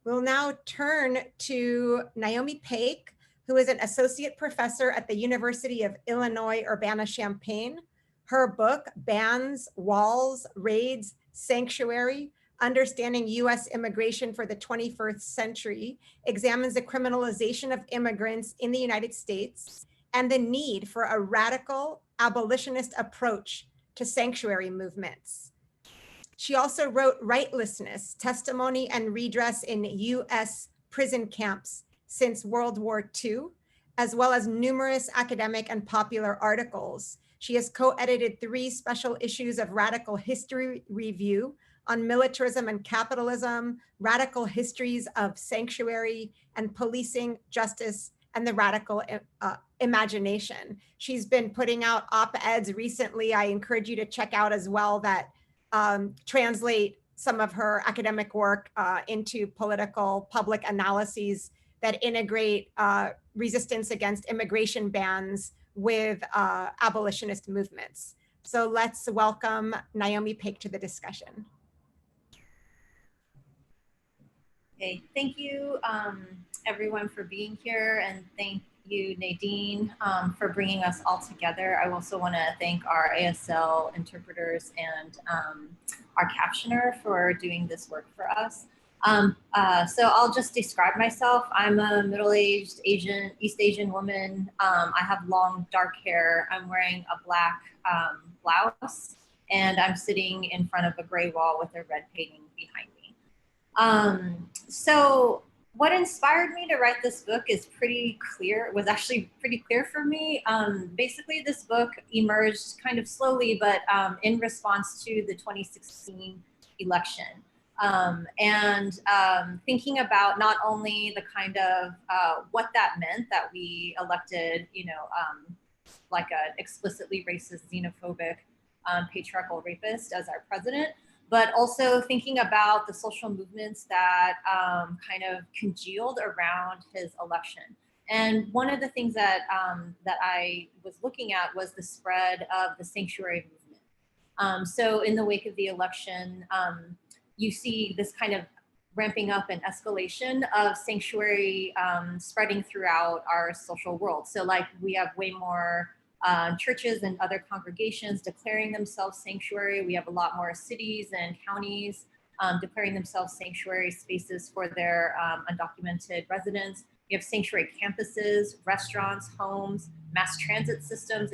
We'll now turn to Naomi Pake, who is an associate professor at the University of Illinois Urbana-Champaign. Her book, Bans, Walls, Raids, Sanctuary, Understanding U.S. Immigration for the 21st Century, examines the criminalization of immigrants in the United States and the need for a radical abolitionist approach to sanctuary movements. She also wrote Rightlessness, Testimony and Redress in U.S. Prison Camps, since World War II, as well as numerous academic and popular articles. She has co-edited 3 special issues of Radical History Review on militarism and capitalism, radical histories of sanctuary and policing, justice, and the radical imagination. She's been putting out op-eds recently. I encourage you to check out as well that translate some of her academic work into political public analyses that integrate resistance against immigration bans with abolitionist movements. So let's welcome Naomi Pake to the discussion. Okay, thank you everyone for being here, and thank you Nadine for bringing us all together. I also want to thank our ASL interpreters and our captioner for doing this work for us. So I'll just describe myself. I'm a middle-aged East Asian woman. I have long dark hair. I'm wearing a black blouse, and I'm sitting in front of a gray wall with a red painting behind me. So what inspired me to write this book is pretty clear. It was actually pretty clear for me. Basically, this book emerged kind of slowly, but in response to the 2016 election. Thinking about not only the kind of what that meant that we elected, you know, like an explicitly racist, xenophobic, patriarchal rapist as our president, but also thinking about the social movements that kind of congealed around his election. And one of the things that that I was looking at was the spread of the sanctuary movement. So in the wake of the election, you see this kind of ramping up and escalation of sanctuary spreading throughout our social world. So like we have way more churches and other congregations declaring themselves sanctuary. We have a lot more cities and counties declaring themselves sanctuary spaces for their undocumented residents. We have sanctuary campuses, restaurants, homes, mass transit systems,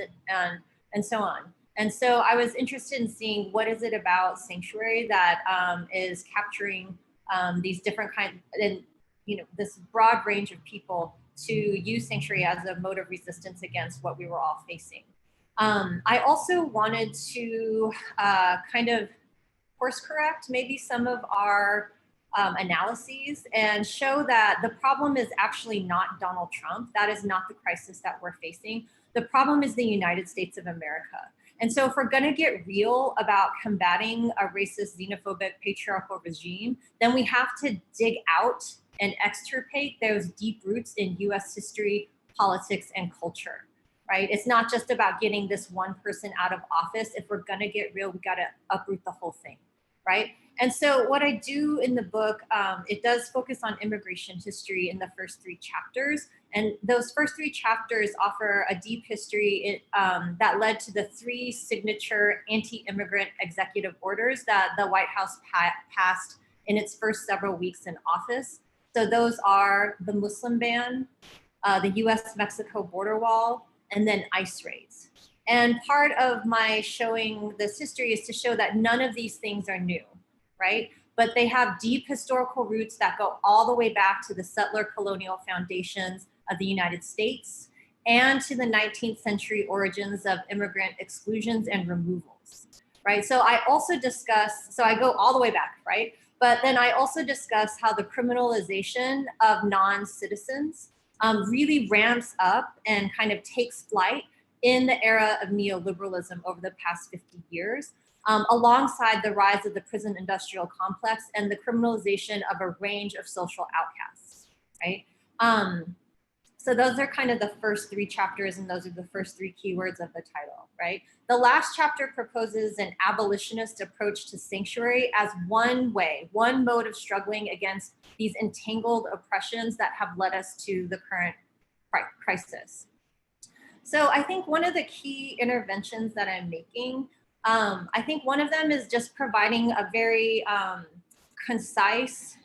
and so on. And so I was interested in seeing what is it about sanctuary that is capturing these different kinds, and you know, this broad range of people to use sanctuary as a mode of resistance against what we were all facing. I also wanted to kind of course correct maybe some of our analyses and show that the problem is actually not Donald Trump. That is not the crisis that we're facing. The problem is the United States of America. And so if we're gonna get real about combating a racist, xenophobic, patriarchal regime, then we have to dig out and extirpate those deep roots in US history, politics, and culture, right? It's not just about getting this one person out of office. If we're gonna get real, we gotta uproot the whole thing, right? And so what I do in the book, it does focus on immigration history in the first 3 chapters. And those first 3 chapters offer a deep history that led to the 3 signature anti-immigrant executive orders that the White House passed in its first several weeks in office. So those are the Muslim ban, the US-Mexico border wall, and then ICE raids. And part of my showing this history is to show that none of these things are new, right? But they have deep historical roots that go all the way back to the settler colonial foundations of the United States and to the 19th century origins of immigrant exclusions and removals, right? So I also discuss, so I go all the way back, right? But then I also discuss how the criminalization of non-citizens really ramps up and kind of takes flight in the era of neoliberalism over the past 50 years, alongside the rise of the prison industrial complex and the criminalization of a range of social outcasts, right? So those are kind of the first 3 chapters, and those are the first 3 keywords of the title, right? The last chapter proposes an abolitionist approach to sanctuary as one way, one mode of struggling against these entangled oppressions that have led us to the current crisis. So I think one of the key interventions that I'm making, I think one of them is just providing a very concise,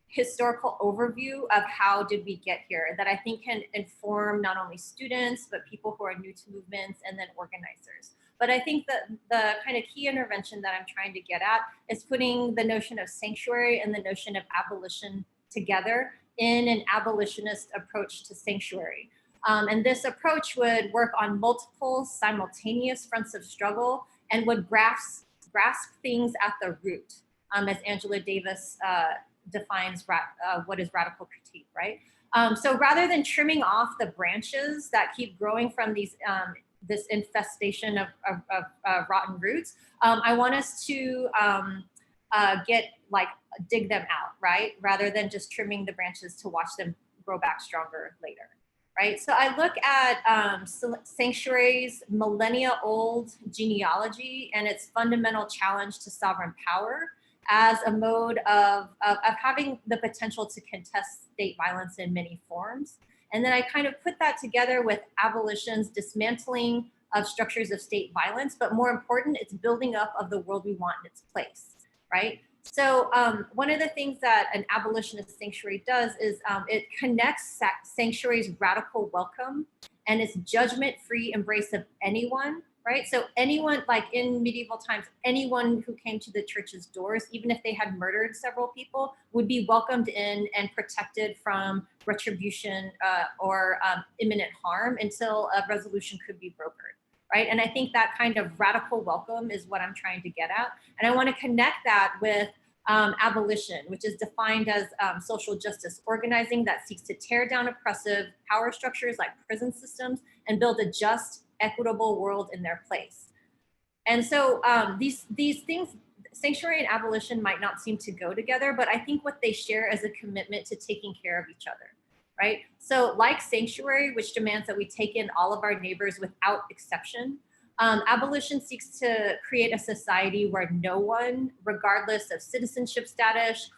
historical overview of how did we get here that I think can inform not only students, but people who are new to movements and then organizers. But I think that the kind of key intervention that I'm trying to get at is putting the notion of sanctuary and the notion of abolition together in an abolitionist approach to sanctuary. And this approach would work on multiple simultaneous fronts of struggle and would grasp things at the root, as Angela Davis defines what is radical critique, right? So rather than trimming off the branches that keep growing from these this infestation of rotten roots, I want us to dig them out, right? Rather than just trimming the branches to watch them grow back stronger later, right? So I look at sanctuary's millennia-old genealogy and its fundamental challenge to sovereign power as a mode of having the potential to contest state violence in many forms. And then I kind of put that together with abolition's dismantling of structures of state violence, but more important, it's building up of the world we want in its place, right? So one of the things that an abolitionist sanctuary does is it connects sanctuary's radical welcome and its judgment-free embrace of anyone, right? So anyone, like in medieval times, anyone who came to the church's doors, even if they had murdered several people, would be welcomed in and protected from retribution or imminent harm until a resolution could be brokered, right? And I think that kind of radical welcome is what I'm trying to get at. And I want to connect that with abolition, which is defined as social justice organizing that seeks to tear down oppressive power structures like prison systems and build a just, equitable world in their place. And so these things, sanctuary and abolition might not seem to go together, but I think what they share is a commitment to taking care of each other, right? So like sanctuary, which demands that we take in all of our neighbors without exception, abolition seeks to create a society where no one, regardless of citizenship status,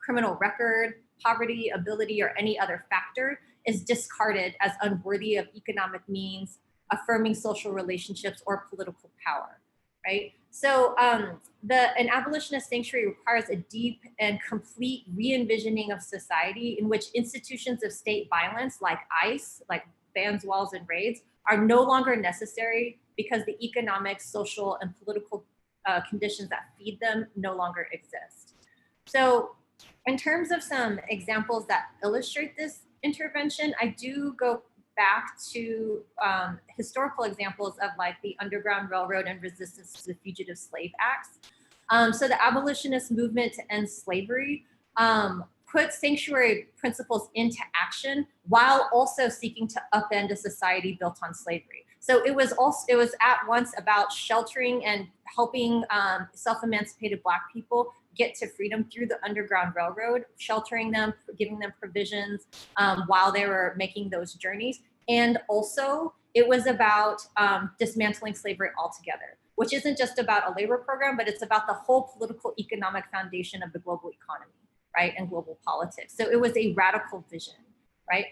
criminal record, poverty, ability, or any other factor, is discarded as unworthy of economic means, affirming social relationships, or political power, right? So an abolitionist sanctuary requires a deep and complete re-envisioning of society in which institutions of state violence like ICE, like bans, walls, and raids, are no longer necessary because the economic, social, and political conditions that feed them no longer exist. So in terms of some examples that illustrate this intervention, I do go back to historical examples of like the Underground Railroad and resistance to the Fugitive Slave Acts. So the abolitionist movement to end slavery put sanctuary principles into action while also seeking to upend a society built on slavery. So it was at once about sheltering and helping self-emancipated Black people get to freedom through the Underground Railroad, sheltering them, giving them provisions while they were making those journeys. And also it was about dismantling slavery altogether, which isn't just about a labor program, but it's about the whole political economic foundation of the global economy, right? And global politics. So it was a radical vision, right?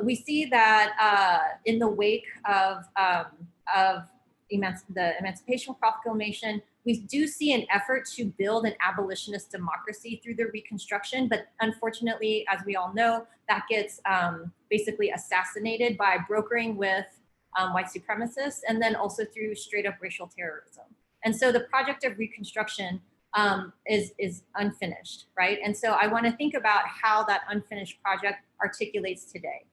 We see that in the wake of the Emancipation Proclamation, we do see an effort to build an abolitionist democracy through the Reconstruction, but unfortunately, as we all know, that gets basically assassinated by brokering with white supremacists and then also through straight up racial terrorism. And so the project of Reconstruction is unfinished, right? And so I want to think about how that unfinished project articulates today.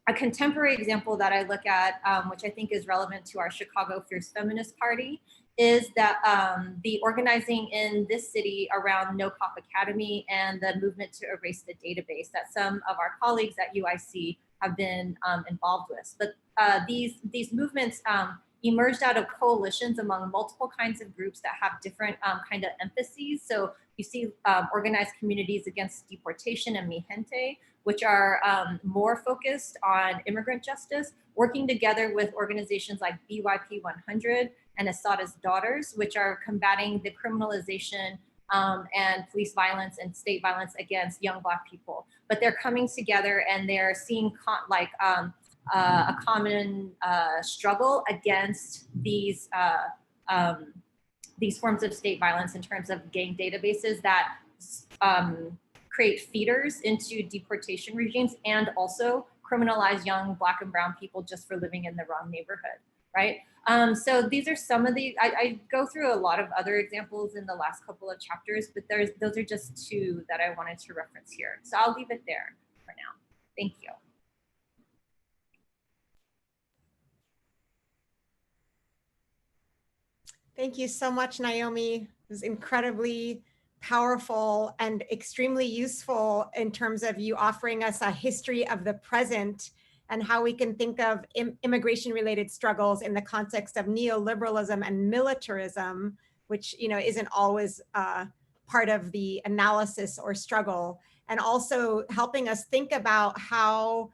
A contemporary example that I look at, which I think is relevant to our Chicago Fierce Feminist Party, is that the organizing in this city around No Cop Academy and the movement to erase the database that some of our colleagues at UIC have been involved with. But these movements emerged out of coalitions among multiple kinds of groups that have different kind of emphases. So you see organized communities against deportation and Mi Gente, which are more focused on immigrant justice, working together with organizations like BYP 100 and Assata's Daughters, which are combating the criminalization and police violence and state violence against young Black people. But they're coming together and they're seeing a common struggle against these forms of state violence in terms of gang databases that create feeders into deportation regimes and also criminalize young Black and brown people just for living in the wrong neighborhood, right? So these are some of the, I go through a lot of other examples in the last couple of chapters, but those are just two that I wanted to reference here. So I'll leave it there for now. Thank you. Thank you so much, Naomi. It was incredibly powerful and extremely useful in terms of you offering us a history of the present and how we can think of immigration-related struggles in the context of neoliberalism and militarism, which isn't always part of the analysis or struggle, and also helping us think about how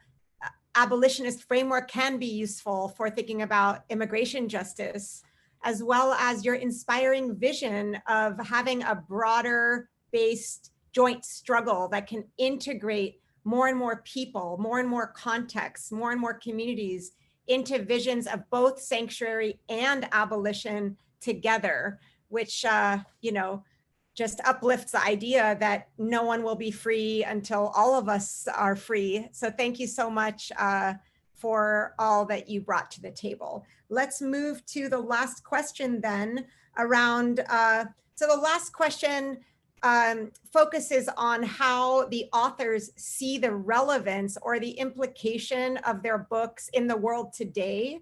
abolitionist framework can be useful for thinking about immigration justice, as well as your inspiring vision of having a broader based joint struggle that can integrate more and more people, more and more contexts, more and more communities into visions of both sanctuary and abolition together, which, just uplifts the idea that no one will be free until all of us are free. So thank you so much for all that you brought to the table. Let's move to the last question then around, so the last question focuses on how the authors see the relevance or the implication of their books in the world today.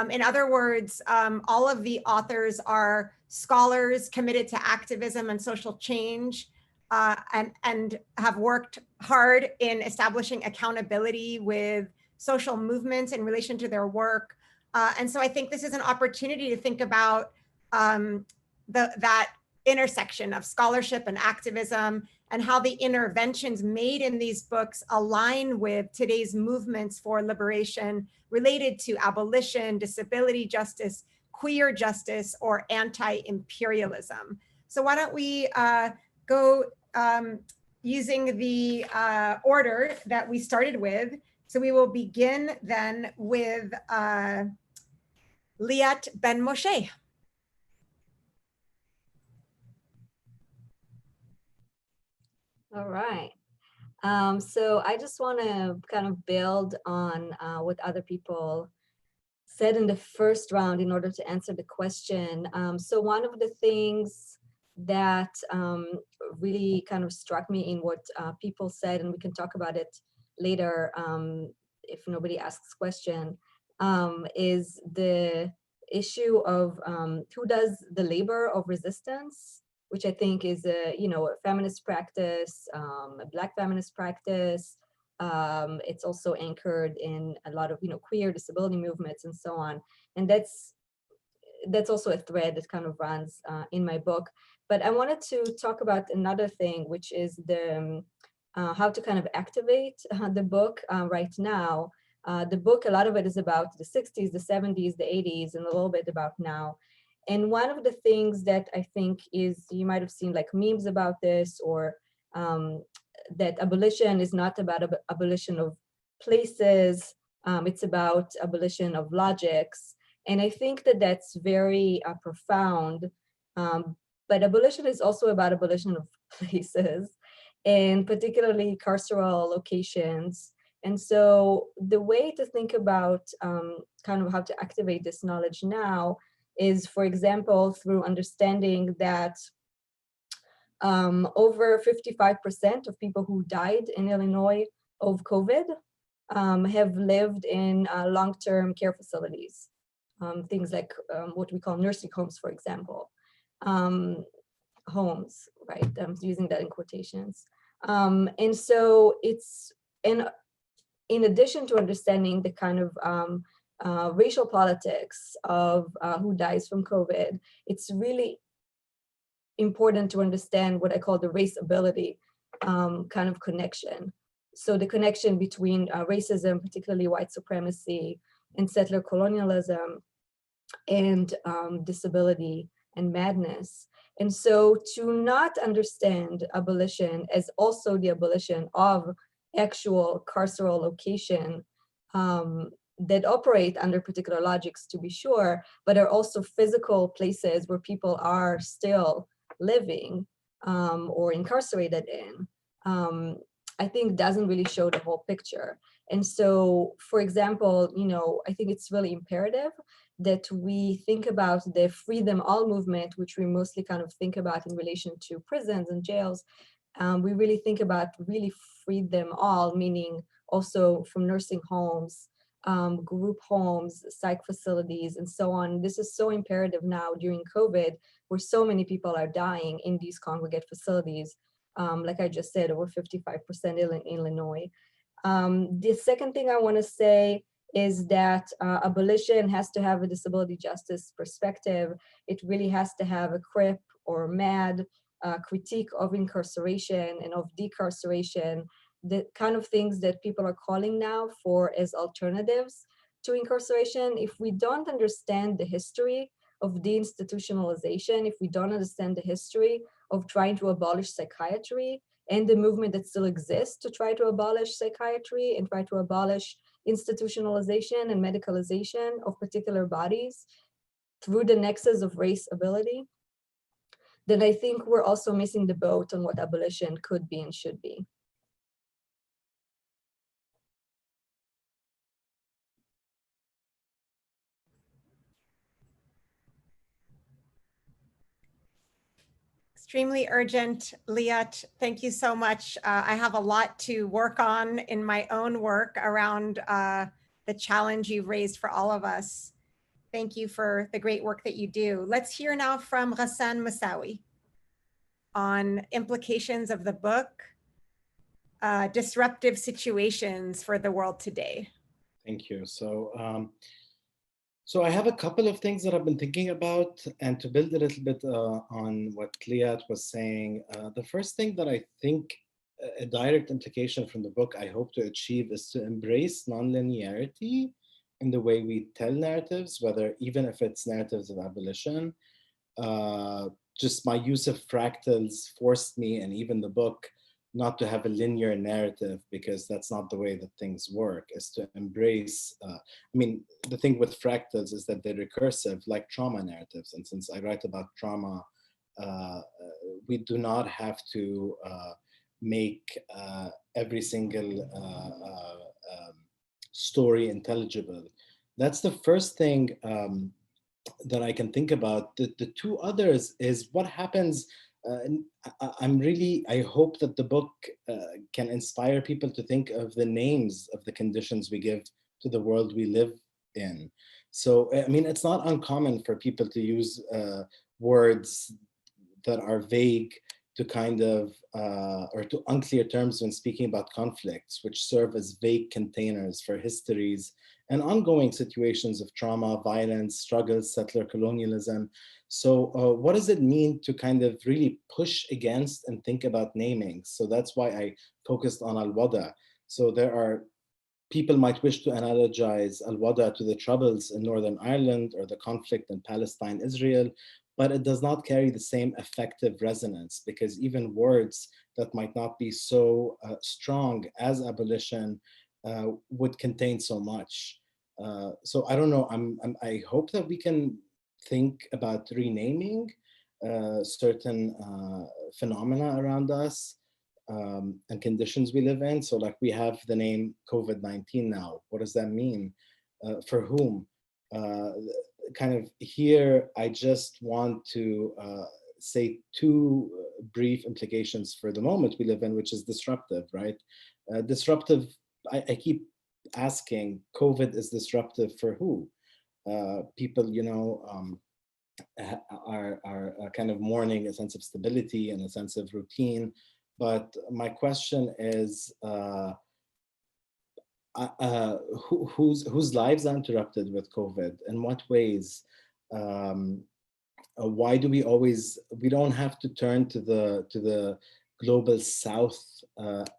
In other words, all of the authors are scholars committed to activism and social change, and have worked hard in establishing accountability with social movements in relation to their work. And so I think this is an opportunity to think about that intersection of scholarship and activism, and how the interventions made in these books align with today's movements for liberation related to abolition, disability justice, queer justice, or anti-imperialism. So why don't we go using the order that we started with. So we will begin then with Liat Ben Moshe. All right. So I just want to kind of build on what other people said in the first round in order to answer the question. So one of the things that really kind of struck me in what people said, and we can talk about it later if nobody asks question, is the issue of who does the labor of resistance, which I think is a feminist practice, a Black feminist practice. It's also anchored in a lot of queer disability movements and so on. And that's also a thread that kind of runs in my book. But I wanted to talk about another thing, which is the how to kind of activate the book right now. The book, a lot of it is about the 60s, the 70s, the 80s, and a little bit about now. And one of the things that I think is, you might have seen like memes about this, or that abolition is not about abolition of places, it's about abolition of logics. And I think that that's very profound, but abolition is also about abolition of places, and particularly carceral locations. And so the way to think about kind of how to activate this knowledge now is, for example, through understanding that over 55% of people who died in Illinois of COVID have lived in long-term care facilities, things like what we call nursing homes, for example, homes, right? I'm using that in quotations. And so it's, in addition to understanding the kind of racial politics of who dies from COVID, it's really important to understand what I call the raceability kind of connection. So the connection between racism, particularly white supremacy, and settler colonialism, and disability and madness. And so to not understand abolition as also the abolition of actual carceral location that operate under particular logics, to be sure, but are also physical places where people are still living or incarcerated in, I think doesn't really show the whole picture. And so, for example, I think it's really imperative that we think about the Free Them All movement, which we mostly kind of think about in relation to prisons and jails. We really think about really free them all, meaning also from nursing homes, group homes, psych facilities, and so on. This is so imperative now during COVID, where so many people are dying in these congregate facilities. Like I just said, over 55% in Illinois. The second thing I want to say is that abolition has to have a disability justice perspective. It really has to have a CRIP or MAD critique of incarceration and of decarceration, the kind of things that people are calling now for as alternatives to incarceration. If we don't understand the history of deinstitutionalization, if we don't understand the history of trying to abolish psychiatry and the movement that still exists to try to abolish psychiatry and try to abolish institutionalization and medicalization of particular bodies through the nexus of race ability, then I think we're also missing the boat on what abolition could be and should be. Extremely urgent. Liat, thank you so much. I have a lot to work on in my own work around the challenge you've raised for all of us. Thank you for the great work that you do. Let's hear now from Hassan Musawi on implications of the book, Disruptive Situations for the World Today. Thank you. So I have a couple of things that I've been thinking about, and to build a little bit on what Liat was saying. The first thing that I think a direct implication from the book I hope to achieve is to embrace nonlinearity in the way we tell narratives, whether even if it's narratives of abolition. Just my use of fractals forced me, and even the book, not to have a linear narrative, because that's not the way that things work, is to embrace, I mean, the thing with fractals is that they're recursive, like trauma narratives. And since I write about trauma, we do not have to make every single story intelligible. That's the first thing that I can think about. The two others is what happens. I hope that the book can inspire people to think of the names of the conditions we give to the world we live in. So, I mean, it's not uncommon for people to use words that are vague to kind of, or to unclear terms when speaking about conflicts, which serve as vague containers for histories and ongoing situations of trauma, violence, struggles, settler colonialism. So what does it mean to kind of really push against and think about naming? So that's why I focused on Al-Wada. So there are, people might wish to analogize Al-Wada to the Troubles in Northern Ireland or the conflict in Palestine, Israel, but it does not carry the same effective resonance, because even words that might not be so strong as abolition would contain so much. So I don't know, I hope that we can think about renaming certain phenomena around us and conditions we live in. So like we have the name COVID-19 now. What does that mean? For whom? Kind of here, I just want to say two brief implications for the moment we live in, which is disruptive, right? Disruptive, I keep asking, COVID is disruptive for who? People, you know, are kind of mourning a sense of stability and a sense of routine. But my question is, whose lives are interrupted with COVID? In what ways? Why do we always, we don't have to turn to the global South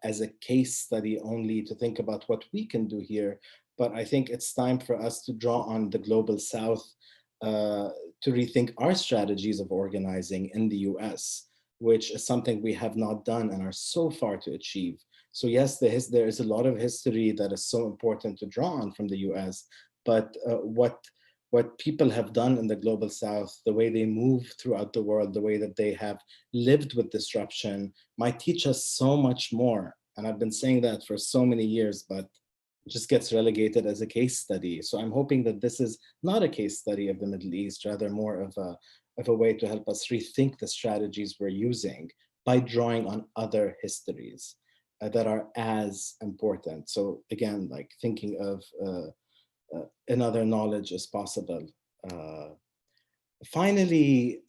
as a case study only to think about what we can do here. But I think it's time for us to draw on the global South to rethink our strategies of organizing in the US, which is something we have not done and are so far to achieve. So yes, there is a lot of history that is so important to draw on from the US, but what people have done in the global South, the way they move throughout the world, the way that they have lived with disruption might teach us so much more. And I've been saying that for so many years, but just gets relegated as a case study. So I'm hoping that this is not a case study of the Middle East, rather more of a way to help us rethink the strategies we're using by drawing on other histories that are as important. So again, like thinking of another knowledge as possible. Finally,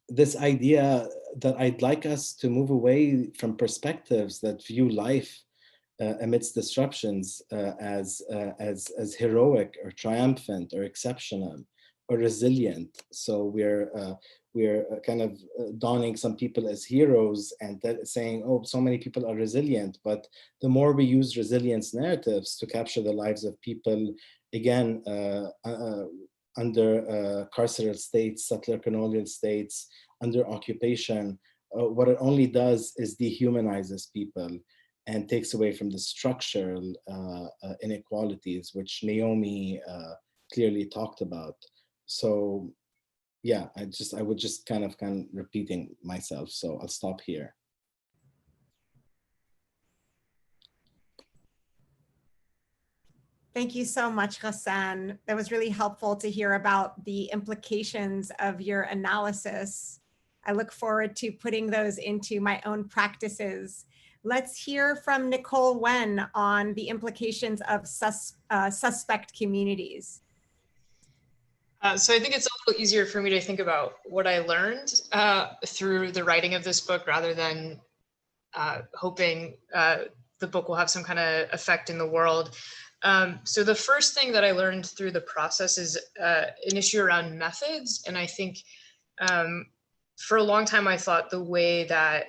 this idea that I'd like us to move away from perspectives that view life amidst disruptions as heroic or triumphant or exceptional or resilient. So we're kind of donning some people as heroes and saying, oh, so many people are resilient. But the more we use resilience narratives to capture the lives of people, again, under carceral states, settler colonial states, under occupation, what it only does is dehumanizes people and takes away from the structural inequalities, which Naomi clearly talked about. So yeah, I would just kind of repeating myself. So I'll stop here. Thank you so much, Hassan. That was really helpful to hear about the implications of your analysis. I look forward to putting those into my own practices. Let's hear from Nicole Wen on the implications of suspect communities. So I think it's a little easier for me to think about what I learned through the writing of this book rather than hoping the book will have some kind of effect in the world. So the first thing that I learned through the process is an issue around methods. And I think for a long time, I thought the way that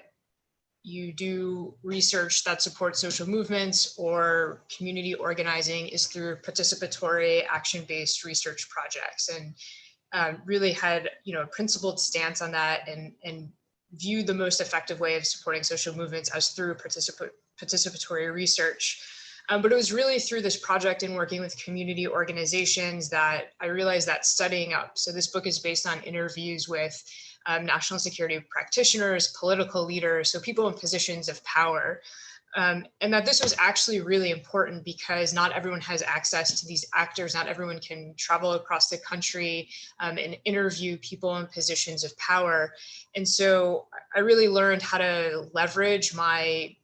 you do research that supports social movements or community organizing is through participatory action-based research projects, and really had a principled stance on that and viewed the most effective way of supporting social movements as through participatory research. But it was really through this project and working with community organizations that I realized that studying up. So this book is based on interviews with national security practitioners, political leaders, so people in positions of power. And that this was actually really important because not everyone has access to these actors. Not everyone can travel across the country and interview people in positions of power. And so I really learned how to leverage my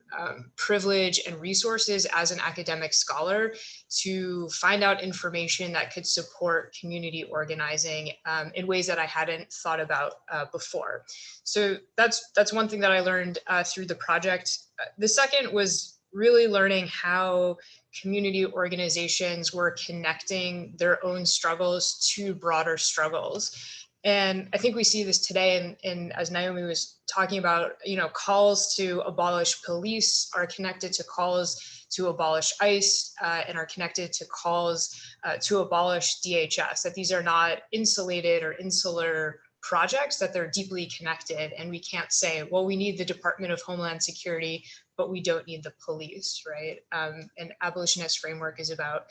privilege and resources as an academic scholar to find out information that could support community organizing in ways that I hadn't thought about before. So that's one thing that I learned through the project. The second was really learning how community organizations were connecting their own struggles to broader struggles. And I think we see this today, and as Naomi was talking about, calls to abolish police are connected to calls to abolish ICE and are connected to calls to abolish DHS, that these are not insulated or insular projects, that they're deeply connected. And we can't say, well, we need the Department of Homeland Security, but we don't need the police, right? An abolitionist framework is about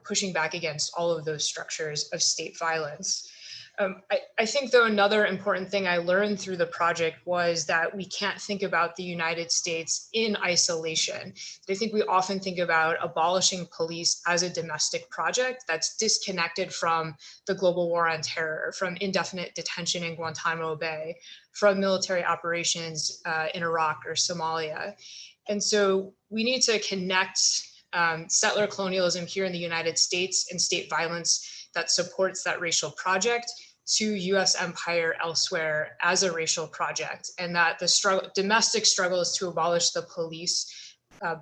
pushing back against all of those structures of state violence. I think, though, another important thing I learned through the project was that we can't think about the United States in isolation. I think we often think about abolishing police as a domestic project that's disconnected from the global war on terror, from indefinite detention in Guantanamo Bay, from military operations in Iraq or Somalia. And so we need to connect settler colonialism here in the United States and state violence that supports that racial project to US empire elsewhere as a racial project, and that the domestic struggles to abolish the police,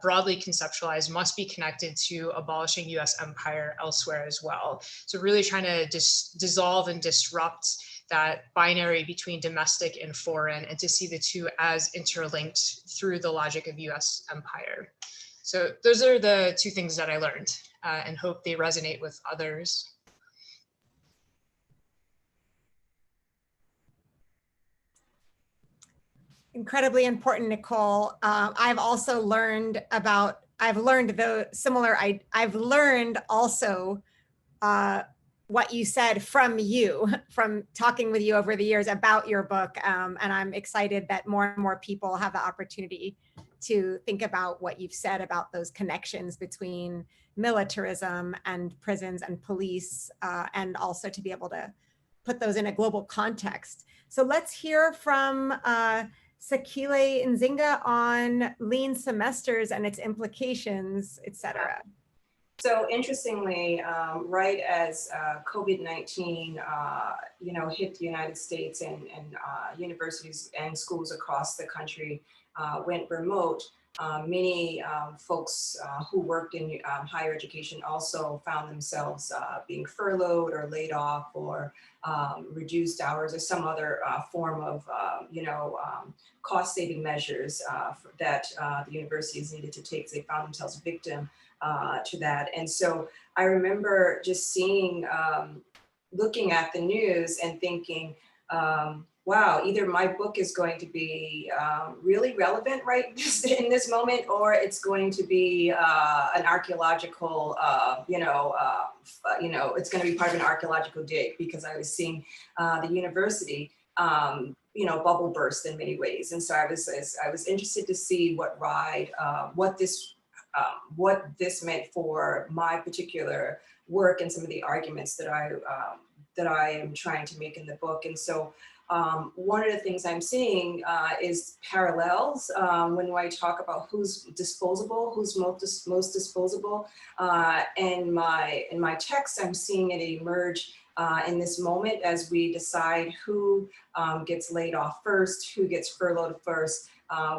broadly conceptualized, must be connected to abolishing US empire elsewhere as well. So really trying to dissolve and disrupt that binary between domestic and foreign, and to see the two as interlinked through the logic of US empire. So those are the two things that I learned and hope they resonate with others. Incredibly important, Nicole. I've also learned about, I've learned also what you said from you, from talking with you over the years about your book. And I'm excited that more and more people have the opportunity to think about what you've said about those connections between militarism and prisons and police, and also to be able to put those in a global context. So let's hear from Sakile Nzinga on lean semesters and its implications, et cetera. So interestingly, right as COVID-19, hit the United States and universities and schools across the country went remote, many folks who worked in higher education also found themselves being furloughed or laid off or reduced hours or some other form of, cost-saving measures that the universities needed to take. They found themselves victim to that. And so I remember just seeing, looking at the news and thinking, wow, either my book is going to be really relevant right just in this moment, or it's going to be an archaeological, it's going to be part of an archaeological dig, because I was seeing the university, bubble burst in many ways. And so I was interested to see what this meant for my particular work and some of the arguments that I am trying to make in the book. And so one of the things I'm seeing is parallels when I talk about who's disposable, who's most disposable. In my text, I'm seeing it emerge in this moment as we decide who gets laid off first, who gets furloughed first.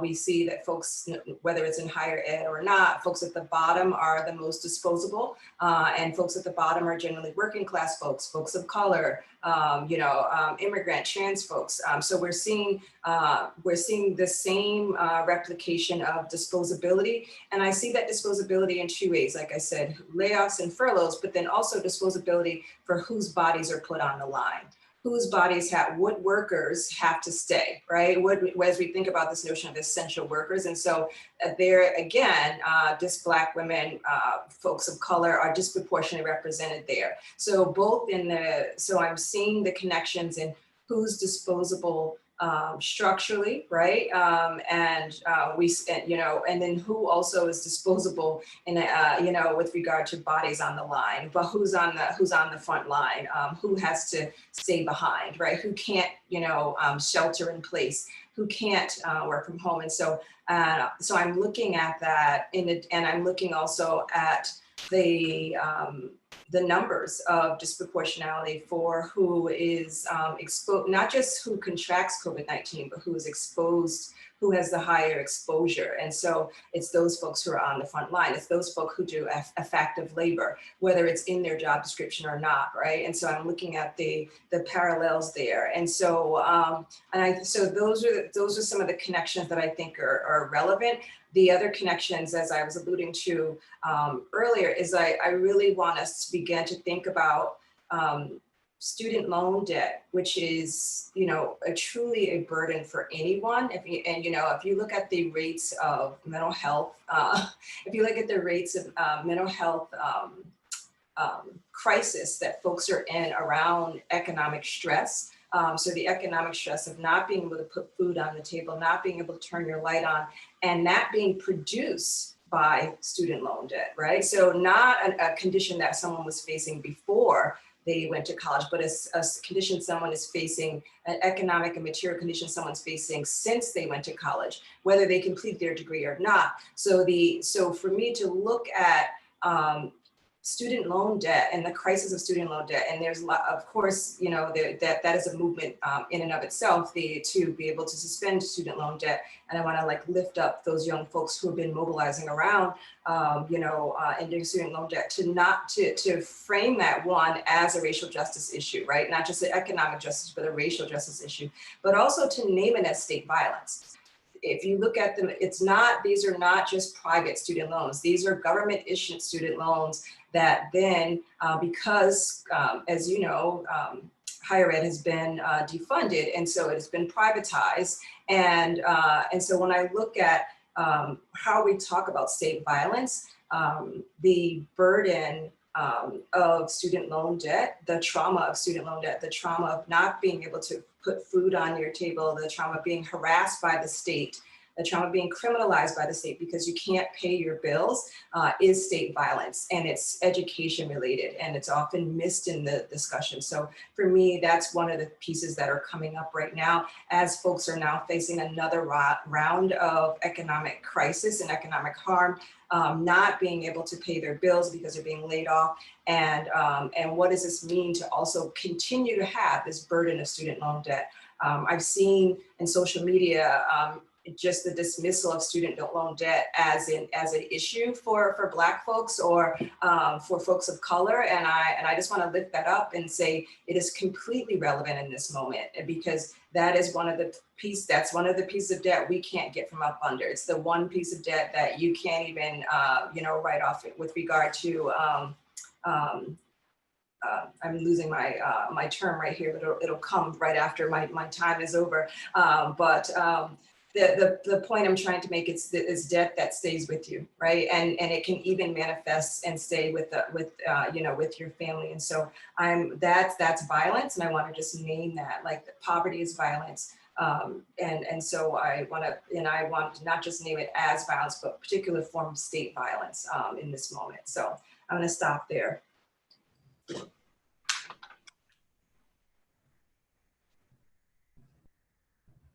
We see that folks, whether it's in higher ed or not, folks at the bottom are the most disposable, and folks at the bottom are generally working class folks, folks of color, immigrant, trans folks. So we're seeing the same replication of disposability, and I see that disposability in two ways. Like I said, layoffs and furloughs, but then also disposability for whose bodies are put on the line. Whose bodies what workers have to stay, right? As we think about this notion of essential workers. And so there again, just Black women, folks of color are disproportionately represented there. So so I'm seeing the connections in who's disposable structurally, right? And then who also is disposable in, with regard to bodies on the line, but who's on the front line, who has to stay behind, right? Who can't, shelter in place, who can't work from home. And so I'm looking at that and I'm looking also at the numbers of disproportionality for who is exposed, not just who contracts COVID-19, but who is exposed, who has the higher exposure. And so it's those folks who are on the front line. It's those folks who do effective labor, whether it's in their job description or not, right? And so I'm looking at the parallels there. And so so those are some of the connections that I think are relevant. The other connections, as I was alluding to earlier, is I really want us to begin to think about student loan debt, which is, truly a burden for anyone. If you look at the rates of mental health, mental health crisis that folks are in around economic stress. So the economic stress of not being able to put food on the table, not being able to turn your light on, and that being produced by student loan debt, right? So not a condition that someone was facing before they went to college, but a condition someone is facing, an economic and material condition someone's facing since they went to college, whether they complete their degree or not. So for me to look at student loan debt and the crisis of student loan debt, and there's of course, that is a movement in and of itself, to be able to suspend student loan debt. And I want to lift up those young folks who have been mobilizing around, ending student loan debt, to frame that one as a racial justice issue, right? Not just an economic justice, but a racial justice issue, but also to name it as state violence. If you look at them, these are not just private student loans. These are government issued student loans that then, because as you know, higher ed has been defunded, and so it's been privatized. And so when I look at how we talk about state violence, the burden of student loan debt, the trauma of student loan debt, the trauma of not being able to put food on your table, the trauma of being harassed by the state, the trauma being criminalized by the state because you can't pay your bills is state violence, and it's education related, and it's often missed in the discussion. So for me, that's one of the pieces that are coming up right now as folks are now facing another round of economic crisis and economic harm, not being able to pay their bills because they're being laid off. And what does this mean to also continue to have this burden of student loan debt? I've seen in social media just the dismissal of student loan debt as an issue for Black folks or for folks of color, and I just want to lift that up and say it is completely relevant in this moment, because that is one of the pieces of debt we can't get from up under. It's the one piece of debt that you can't even write off with regard to. I'm losing my term right here, but it'll come right after my time is over. The point I'm trying to make is debt that stays with you, right? And it can even manifest and stay with your family. And so that's violence, and I want to just name that, like, poverty is violence. And so I want to not just name it as violence, but a particular form of state violence in this moment. So I'm going to stop there.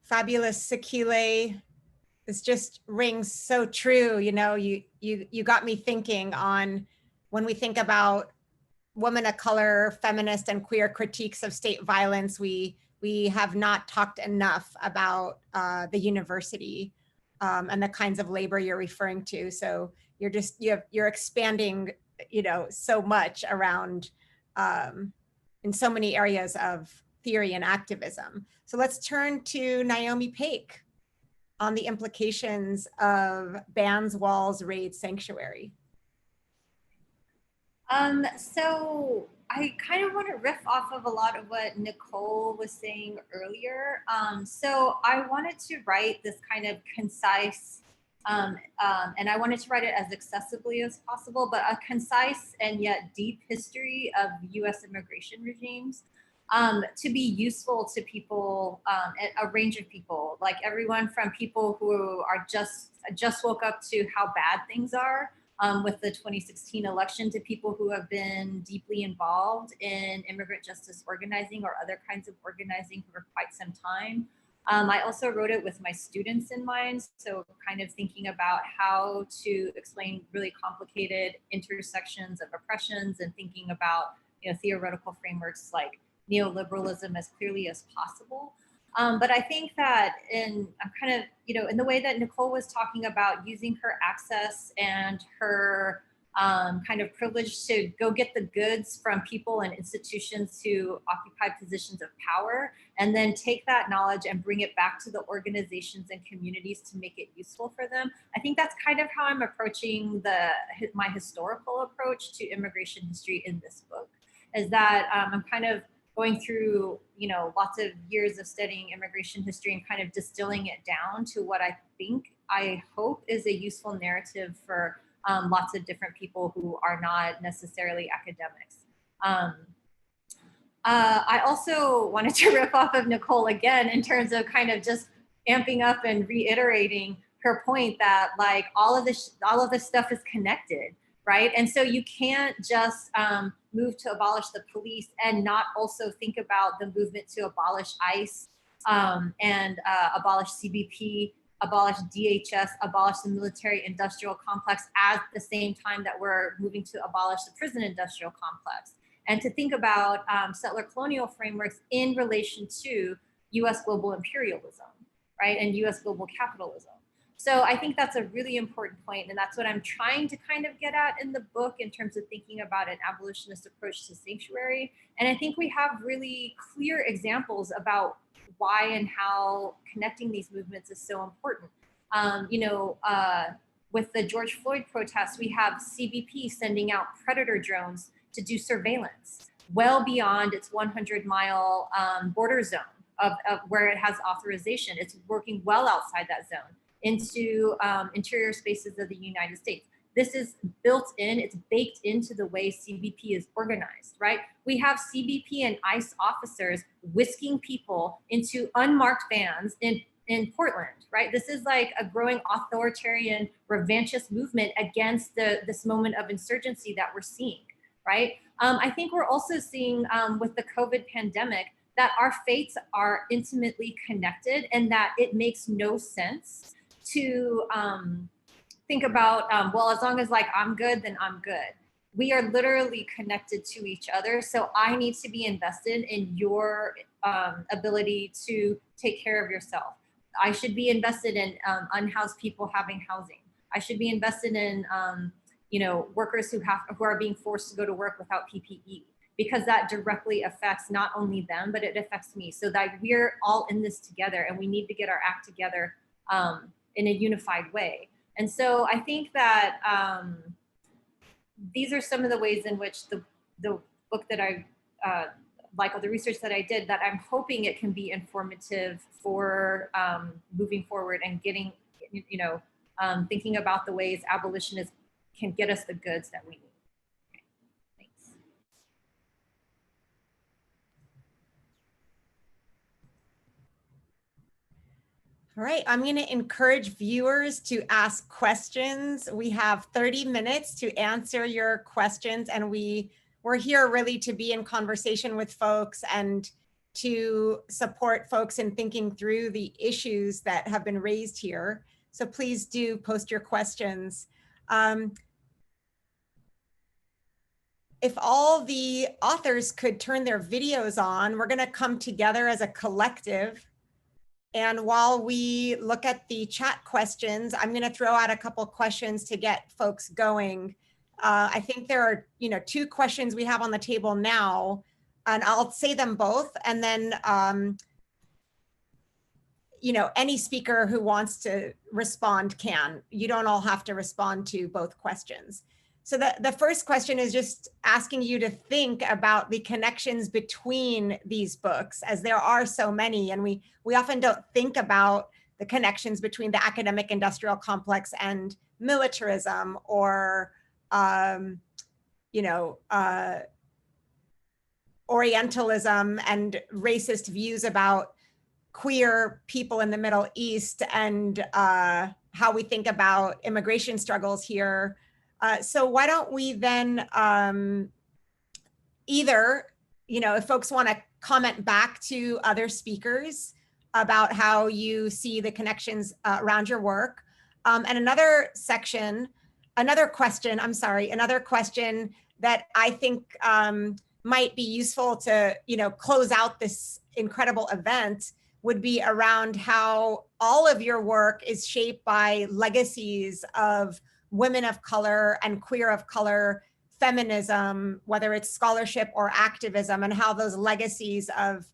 Fabulous, Sekile. This just rings so true. You know, you got me thinking on when we think about women of color, feminist and queer critiques of state violence, we have not talked enough about the university and the kinds of labor you're referring to. So you're expanding, so much around in so many areas of theory and activism. So let's turn to Naomi Pake on the implications of bans, walls, raids, sanctuary. So I kind of want to riff off of a lot of what Nicole was saying earlier. So I wanted to write this kind of concise, and I wanted to write it as accessibly as possible, but a concise and yet deep history of US immigration regimes. To be useful to people, a range of people, like everyone from people who are just woke up to how bad things are with the 2016 election, to people who have been deeply involved in immigrant justice organizing or other kinds of organizing for quite some time. I also wrote it with my students in mind, so kind of thinking about how to explain really complicated intersections of oppressions and thinking about theoretical frameworks like neoliberalism as clearly as possible. But I think that in the way that Nicole was talking about using her access and her kind of privilege to go get the goods from people and institutions who occupy positions of power, and then take that knowledge and bring it back to the organizations and communities to make it useful for them. I think that's kind of how I'm approaching my historical approach to immigration history in this book, is that I'm kind of going through, lots of years of studying immigration history and kind of distilling it down to what I hope is a useful narrative for lots of different people who are not necessarily academics. I also wanted to riff off of Nicole again in terms of kind of just amping up and reiterating her point that like all of this stuff is connected, right? And so you can't just move to abolish the police and not also think about the movement to abolish ICE and abolish CBP, abolish DHS, abolish the military industrial complex at the same time that we're moving to abolish the prison industrial complex. And to think about settler colonial frameworks in relation to US global imperialism, right? And US global capitalism. So I think that's a really important point, and that's what I'm trying to kind of get at in the book in terms of thinking about an abolitionist approach to sanctuary. And I think we have really clear examples about why and how connecting these movements is so important. With the George Floyd protests, we have CBP sending out predator drones to do surveillance well beyond its 100-mile border zone of where it has authorization. It's working well outside that zone into interior spaces of the United States. This is built in, it's baked into the way CBP is organized, right? We have CBP and ICE officers whisking people into unmarked vans in in Portland, right? This is like a growing authoritarian revanchist movement against this moment of insurgency that we're seeing, right? I think we're also seeing with the COVID pandemic that our fates are intimately connected, and that it makes no sense to think about, well, as long as like I'm good, then I'm good. We are literally connected to each other. So I need to be invested in your ability to take care of yourself. I should be invested in unhoused people having housing. I should be invested in you know, workers who are being forced to go to work without PPE, because that directly affects not only them, but it affects me. So that we're all in this together, and we need to get our act together in a unified way. And so I think that these are some of the ways in which the book that I like, or the research that I did, that I'm hoping it can be informative for moving forward and getting, you know, thinking about the ways abolitionists can get us the goods that we need. Okay, thanks. All right, I'm going to encourage viewers to ask questions. We have 30 minutes to answer your questions, and we're here really to be in conversation with folks and to support folks in thinking through the issues that have been raised here. So please do post your questions. If all the authors could turn their videos on, we're going to come together as a collective. And while we look at the chat questions, I'm going to throw out a couple questions to get folks going. I think there are, you know, 2 questions we have on the table now, and I'll say them both. And then, you know, any speaker who wants to respond can. You don't all have to respond to both questions. So the first question is just asking you to think about the connections between these books, as there are so many, and we often don't think about the connections between the academic industrial complex and militarism, or you know, Orientalism and racist views about queer people in the Middle East, and how we think about immigration struggles here. So why don't we then either, you know, if folks want to comment back to other speakers about how you see the connections around your work. And another question that I think might be useful to, you know, close out this incredible event would be around how all of your work is shaped by legacies of women of color and queer of color feminism, whether it's scholarship or activism, and how those legacies of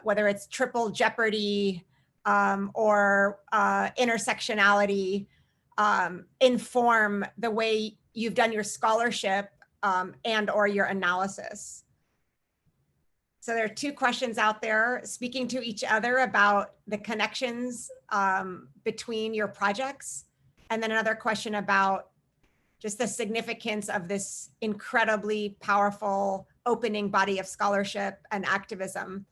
whether it's triple jeopardy or intersectionality inform the way you've done your scholarship and or your analysis. So there are 2 questions out there speaking to each other about the connections between your projects. And then another question about just the significance of this incredibly powerful opening body of scholarship and activism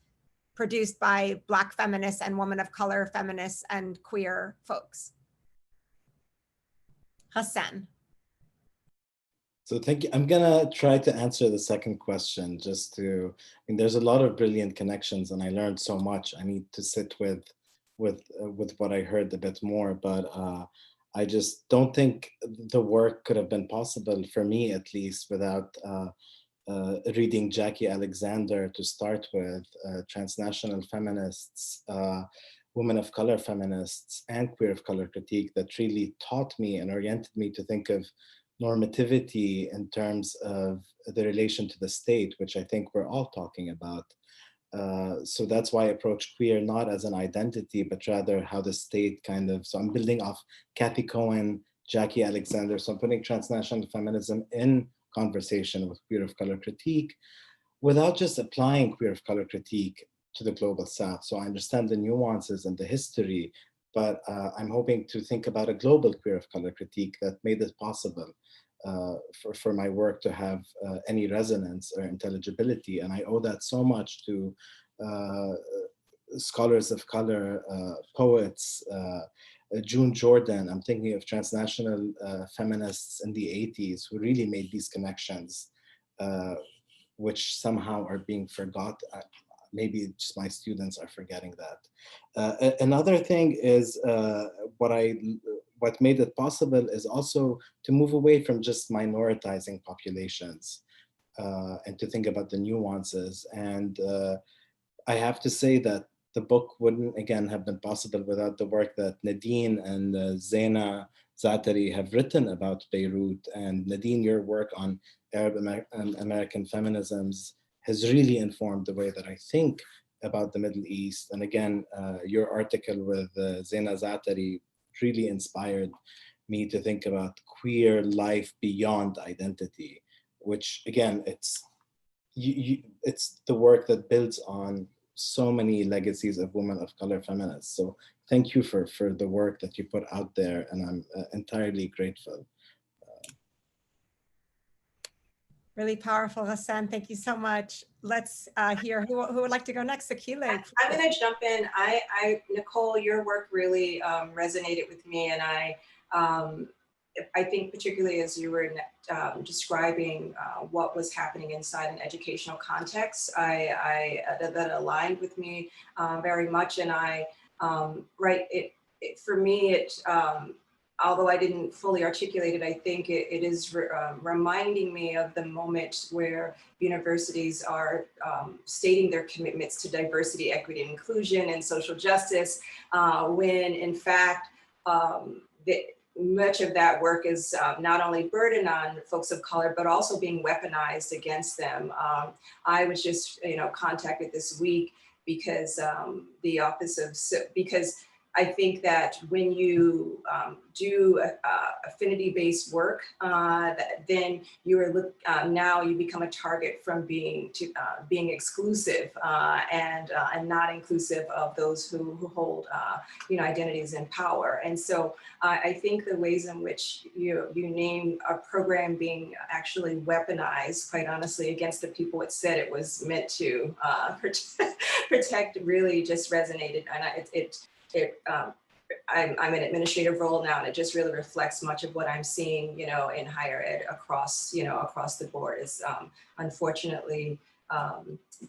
produced by Black feminists and women of color feminists and queer folks. Hassan. So thank you. I'm gonna try to answer the second question just to, I mean, there's a lot of brilliant connections and I learned so much. I need to sit with what I heard a bit more, but I just don't think the work could have been possible, for me at least, without reading Jackie Alexander to start with, transnational feminists, women of color feminists, and queer of color critique that really taught me and oriented me to think of normativity in terms of the relation to the state, which I think we're all talking about. So that's why I approach queer not as an identity, but rather how the state kind of, so I'm building off Kathy Cohen, Jackie Alexander, so I'm putting transnational feminism in conversation with queer of color critique without just applying queer of color critique to the global South. So I understand the nuances and the history, but I'm hoping to think about a global queer of color critique that made it possible for my work to have any resonance or intelligibility. And I owe that so much to scholars of color, poets, June Jordan. I'm thinking of transnational feminists in the 80s who really made these connections, which somehow are being forgotten. Maybe just my students are forgetting that. Another thing is what made it possible is also to move away from just minoritizing populations and to think about the nuances. And I have to say that the book wouldn't, again, have been possible without the work that Nadine and Zaina Zaatari have written about Beirut. And Nadine, your work on Arab American feminisms has really informed the way that I think about the Middle East. And again, your article with Zaina Zaatari really inspired me to think about queer life beyond identity, which again, it's the work that builds on so many legacies of women of color feminists. So thank you for the work that you put out there, and I'm entirely grateful. Really powerful, Hassan. Thank you so much. Let's hear who would like to go next. Akile. I'm going to jump in. Nicole, your work really resonated with me, and I think particularly as you were describing what was happening inside an educational context, that aligned with me very much. And for me, although I didn't fully articulate it, I think it is reminding me of the moment where universities are stating their commitments to diversity, equity, and inclusion and social justice, when in fact, much of that work is not only burden on folks of color, but also being weaponized against them. I was just, contacted this week because because I think that when you do affinity-based work, then you are now you become a target from being exclusive and not inclusive of those who hold identities and power. And so I think the ways in which you name a program being actually weaponized, quite honestly, against the people it said it was meant to protect really just resonated, and I'm an administrative role now, and it just really reflects much of what I'm seeing, in higher ed across the board. Is unfortunately,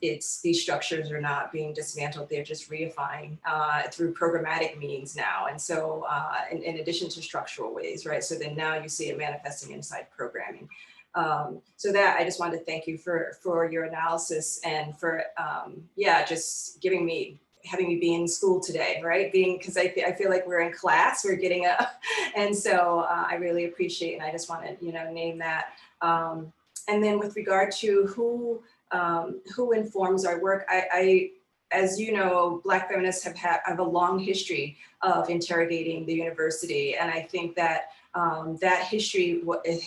these structures are not being dismantled; they're just reifying through programmatic means now. And so, in addition to structural ways, right? So then now you see it manifesting inside programming. So that I just wanted to thank you for your analysis and for just having me be in school today, right? Because I feel like we're in class, we're getting up. And so I really appreciate, and I just want to, name that. And then with regard to who informs our work, I as you know, Black feminists have a long history of interrogating the university. And I think that that history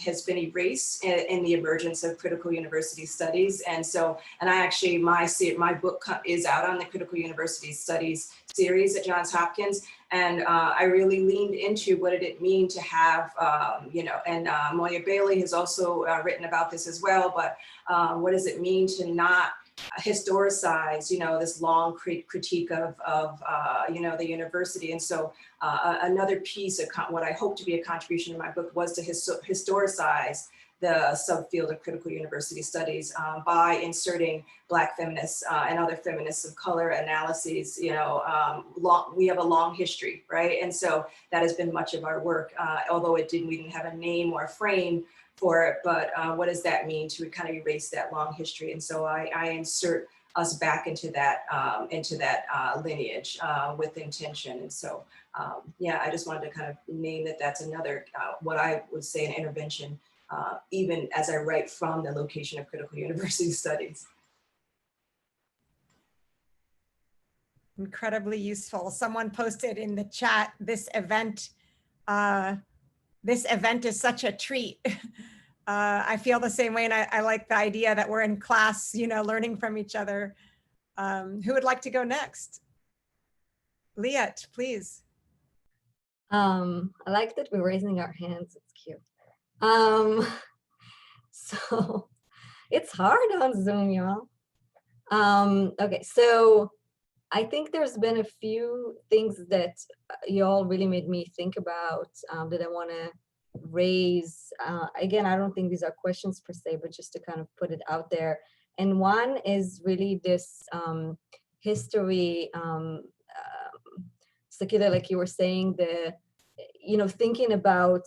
has been erased in the emergence of critical university studies. And so, and I actually, my book is out on the critical university studies series at Johns Hopkins. And I really leaned into what did it mean to have, and Moya Bailey has also written about this as well, but what does it mean to not historicize, this long critique of the university. And so another piece of what I hope to be a contribution in my book was to historicize the subfield of critical university studies by inserting Black feminists and other feminists of color analyses. We have a long history, right? And so that has been much of our work, although we didn't have a name or a frame for it, but what does that mean to kind of erase that long history? And so I insert us back into that lineage with intention. And so, I just wanted to kind of name that that's another, what I would say an intervention, even as I write from the location of critical university studies. Incredibly useful. Someone posted in the chat, this event is such a treat. I feel the same way, and I like the idea that we're in class, learning from each other. Who would like to go next? Liat, please. I like that we're raising our hands. It's cute. So it's hard on Zoom, y'all. Okay, so I think there's been a few things that y'all really made me think about that I want to raise. Again, I don't think these are questions per se, but just to kind of put it out there. And one is really this history, Sakila, like you were saying, thinking about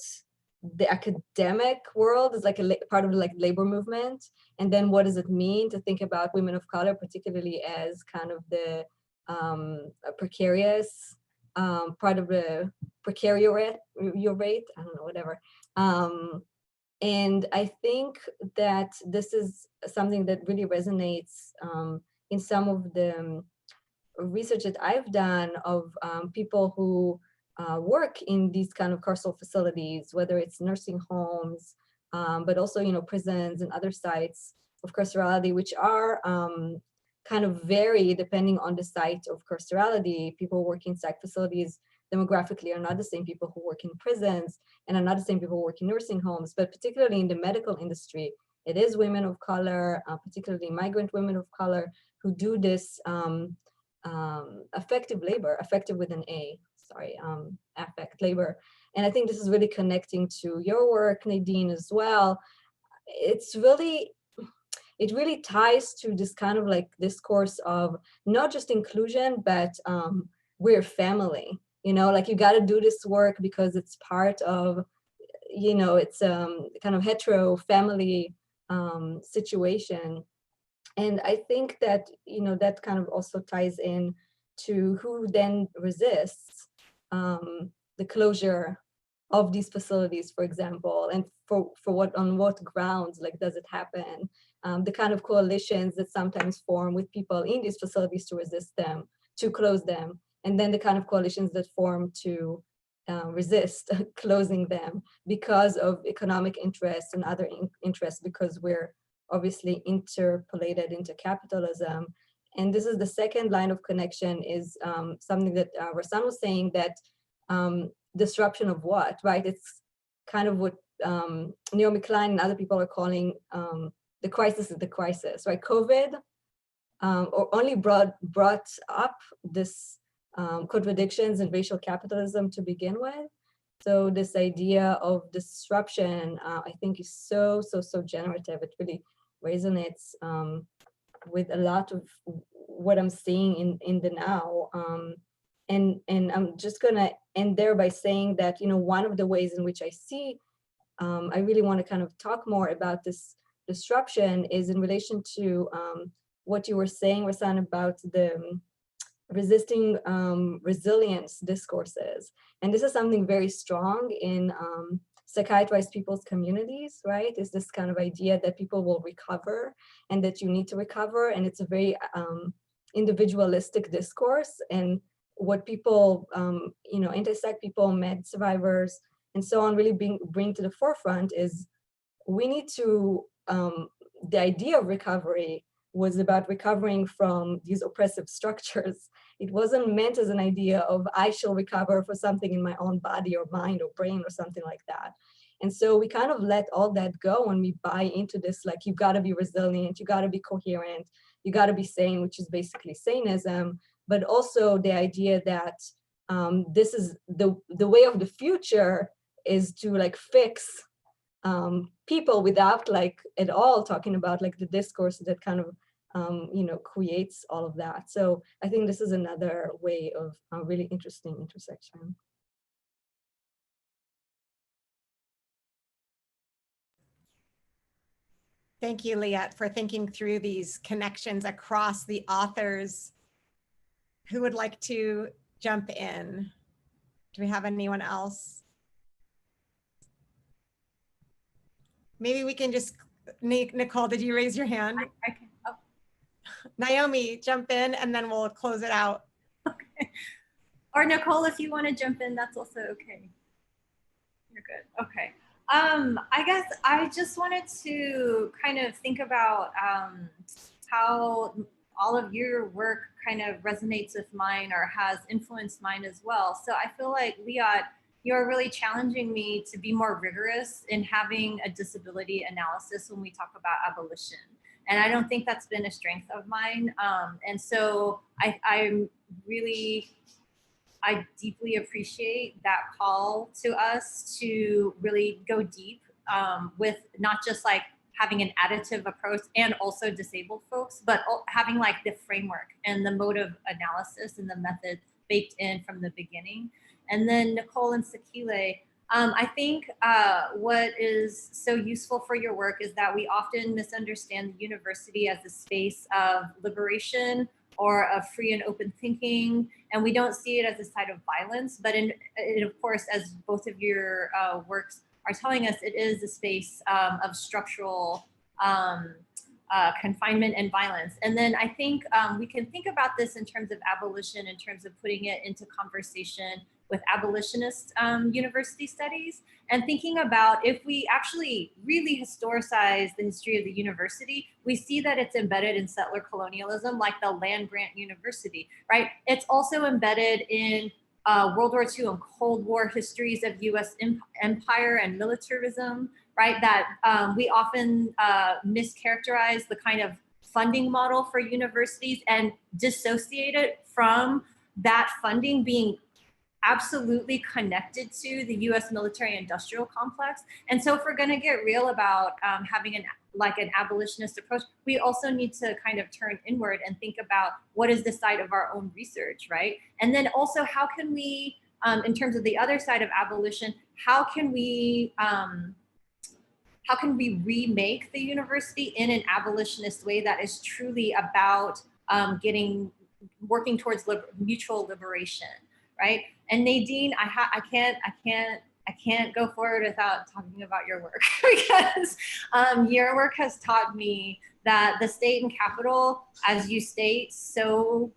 the academic world is like a part of like labor movement. And then what does it mean to think about women of color, particularly as kind of the a precarious part of the precariat rate, I don't know, whatever. And I think that this is something that really resonates in some of the research that I've done of people who work in these kind of carceral facilities, whether it's nursing homes, but also, prisons and other sites of carcerality, which are kind of vary depending on the site of carcerality. People working in psych facilities demographically are not the same people who work in prisons and are not the same people who work in nursing homes, but particularly in the medical industry, it is women of color, particularly migrant women of color, who do this effective labor, effective with an A, sorry, affect labor. And I think this is really connecting to your work, Nadine, as well. It really ties to this kind of like discourse of not just inclusion, but we're family, like you got to do this work because it's part of, it's kind of hetero family situation. And I think that, that kind of also ties in to who then resists the closure of these facilities, for example, and for on what grounds, like, does it happen? The kind of coalitions that sometimes form with people in these facilities to resist them, to close them, and then the kind of coalitions that form to resist closing them because of economic interests and other interests, because we're obviously interpolated into capitalism. And this is the second line of connection, is something that Hassan was saying, that disruption of what, right? It's kind of what Naomi Klein and other people are calling the crisis of the crisis, right? COVID only brought up this contradictions in racial capitalism to begin with. So this idea of disruption, I think, is so generative. It really resonates with a lot of what I'm seeing in the now. And I'm just gonna end there by saying that, one of the ways in which I see, I really want to kind of talk more about this disruption is in relation to what you were saying, Hassan, about the resisting resilience discourses. And this is something very strong in psychiatrized people's communities, right? Is this kind of idea that people will recover and that you need to recover. And it's a very individualistic discourse. And what people, anti-psych people, med survivors, and so on really bring to the forefront is we need to, the idea of recovery was about recovering from these oppressive structures. It wasn't meant as an idea of I shall recover for something in my own body or mind or brain or something like that. And so we kind of let all that go when we buy into this, like, you gotta be resilient, you gotta be coherent, you gotta be sane, which is basically saneism, but also the idea that this is the way of the future is to like fix people without like at all talking about like the discourse that kind of creates all of that. So I think this is another way of a really interesting intersection. Thank you, Liat, for thinking through these connections across the authors. Who would like to jump in? Do we have anyone else? Maybe we can just, Nicole, did you raise your hand? I can. Oh. Naomi, jump in and then we'll close it out. Okay. Or Nicole, if you want to jump in, that's also okay. You're good. Okay. I guess I just wanted to kind of think about how all of your work kind of resonates with mine or has influenced mine as well. So I feel like, Liat, you're really challenging me to be more rigorous in having a disability analysis when we talk about abolition. And I don't think that's been a strength of mine. And so I deeply appreciate that call to us to really go deep with not just like having an additive approach and also disabled folks, but having like the framework and the mode of analysis and the method baked in from the beginning. And then Nicole and Sekile, I think what is so useful for your work is that we often misunderstand the university as a space of liberation or of free and open thinking, and we don't see it as a site of violence. But of course, as both of your works are telling us, it is a space of structural confinement and violence. And then I think we can think about this in terms of abolition, in terms of putting it into conversation with abolitionist university studies, and thinking about if we actually really historicize the history of the university, we see that it's embedded in settler colonialism, like the land grant university, right? It's also embedded in World War II and Cold War histories of US empire and militarism, right? That we often mischaracterize the kind of funding model for universities and dissociate it from that funding being absolutely connected to the US military industrial complex. And so if we're gonna get real about having an abolitionist approach, we also need to kind of turn inward and think about what is the side of our own research, right? And then also how can we, in terms of the other side of abolition, how can we remake the university in an abolitionist way that is truly about working towards mutual liberation, right? And Nadine, I can't go forward without talking about your work because your work has taught me that the state and capital, as you state so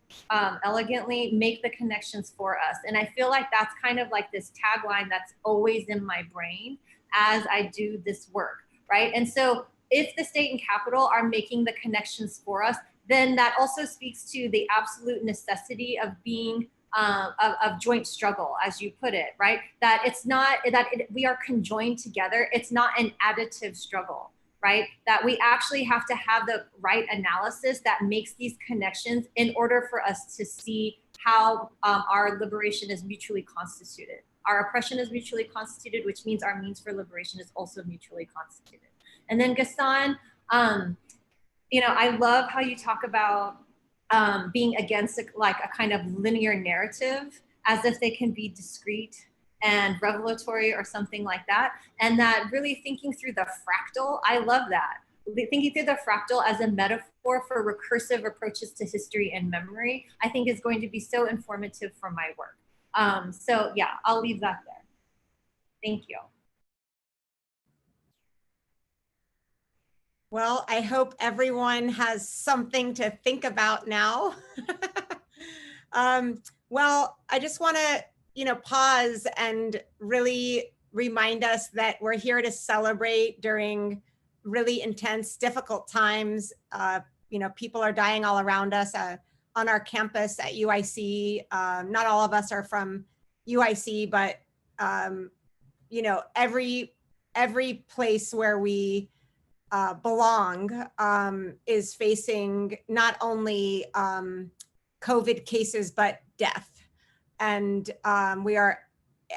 elegantly, make the connections for us. And I feel like that's kind of like this tagline that's always in my brain as I do this work, right? And so if the state and capital are making the connections for us, then that also speaks to the absolute necessity of being of joint struggle, as you put it, right? That it's not that we are conjoined together. It's not an additive struggle, right? That we actually have to have the right analysis that makes these connections in order for us to see how our liberation is mutually constituted. Our oppression is mutually constituted, which means our means for liberation is also mutually constituted. And then Ghassan, you know, I love how you talk about being against a kind of linear narrative as if they can be discrete and revelatory or something like that. And that really thinking through the fractal, I love that. Thinking through the fractal as a metaphor for recursive approaches to history and memory, I think is going to be so informative for my work. So yeah, I'll leave that there. Thank you. Well, I hope everyone has something to think about now. Well, I just want to, pause and really remind us that we're here to celebrate during really intense, difficult times. People are dying all around us on our campus at UIC. Not all of us are from UIC, but every place where we belong is facing not only COVID cases, but death. And we are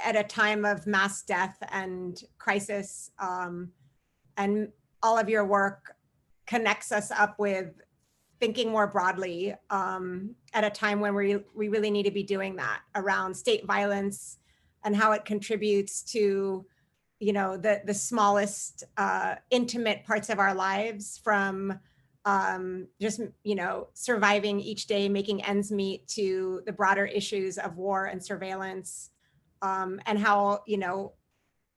at a time of mass death and crisis. And all of your work connects us up with thinking more broadly at a time when we really need to be doing that around state violence and how it contributes to the smallest intimate parts of our lives, from just surviving each day, making ends meet, to the broader issues of war and surveillance, and how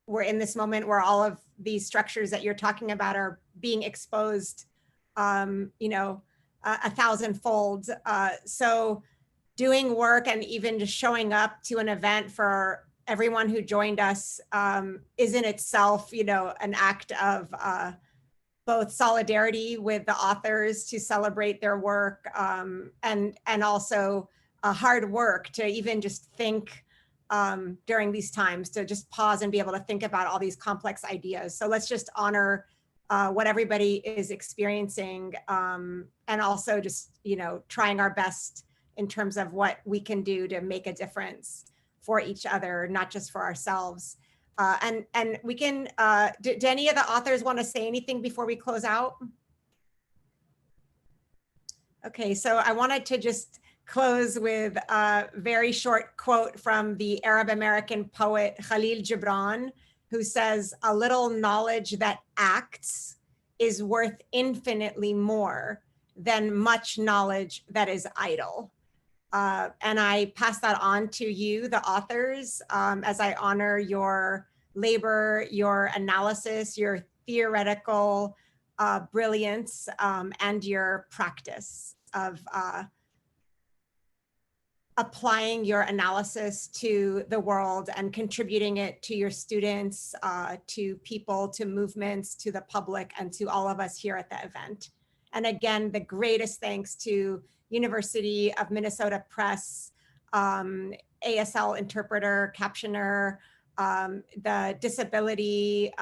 we're in this moment where all of these structures that you're talking about are being exposed 1,000-fold. So doing work and even just showing up to an event for everyone who joined us is in itself, an act of both solidarity with the authors to celebrate their work, and also hard work to even just think during these times, to just pause and be able to think about all these complex ideas. So let's just honor what everybody is experiencing, and also just, trying our best in terms of what we can do to make a difference for each other, not just for ourselves. And we can, do any of the authors want to say anything before we close out? Okay, so I wanted to just close with a very short quote from the Arab American poet Khalil Gibran, who says, "A little knowledge that acts is worth infinitely more than much knowledge that is idle." And I pass that on to you, the authors, as I honor your labor, your analysis, your theoretical brilliance, and your practice of applying your analysis to the world and contributing it to your students, to people, to movements, to the public, and to all of us here at the event. And again, the greatest thanks to University of Minnesota Press, ASL interpreter, captioner, the Disability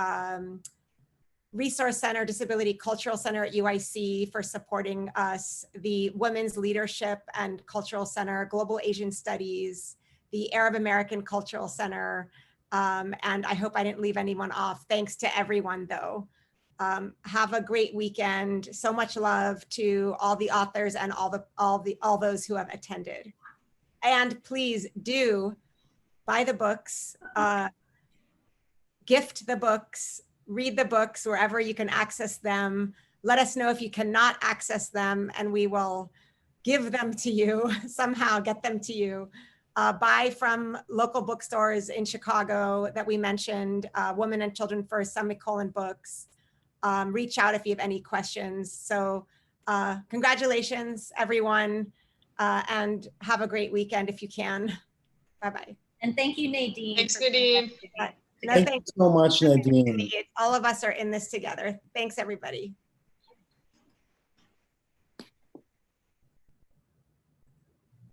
Resource Center, Disability Cultural Center at UIC for supporting us, the Women's Leadership and Cultural Center, Global Asian Studies, the Arab American Cultural Center, and I hope I didn't leave anyone off. Thanks to everyone though. Have a great weekend. So much love to all the authors and all those who have attended. And please do buy the books, gift the books, read the books wherever you can access them. Let us know if you cannot access them and we will give them to you, somehow get them to you. Buy from local bookstores in Chicago that we mentioned, Women and Children First, Semicolon Books. Reach out if you have any questions. So congratulations, everyone, and have a great weekend if you can. Bye-bye. And thank you, Nadine. Thanks, Nadine. No, Thank you so much, Nadine. All of us are in this together. Thanks, everybody.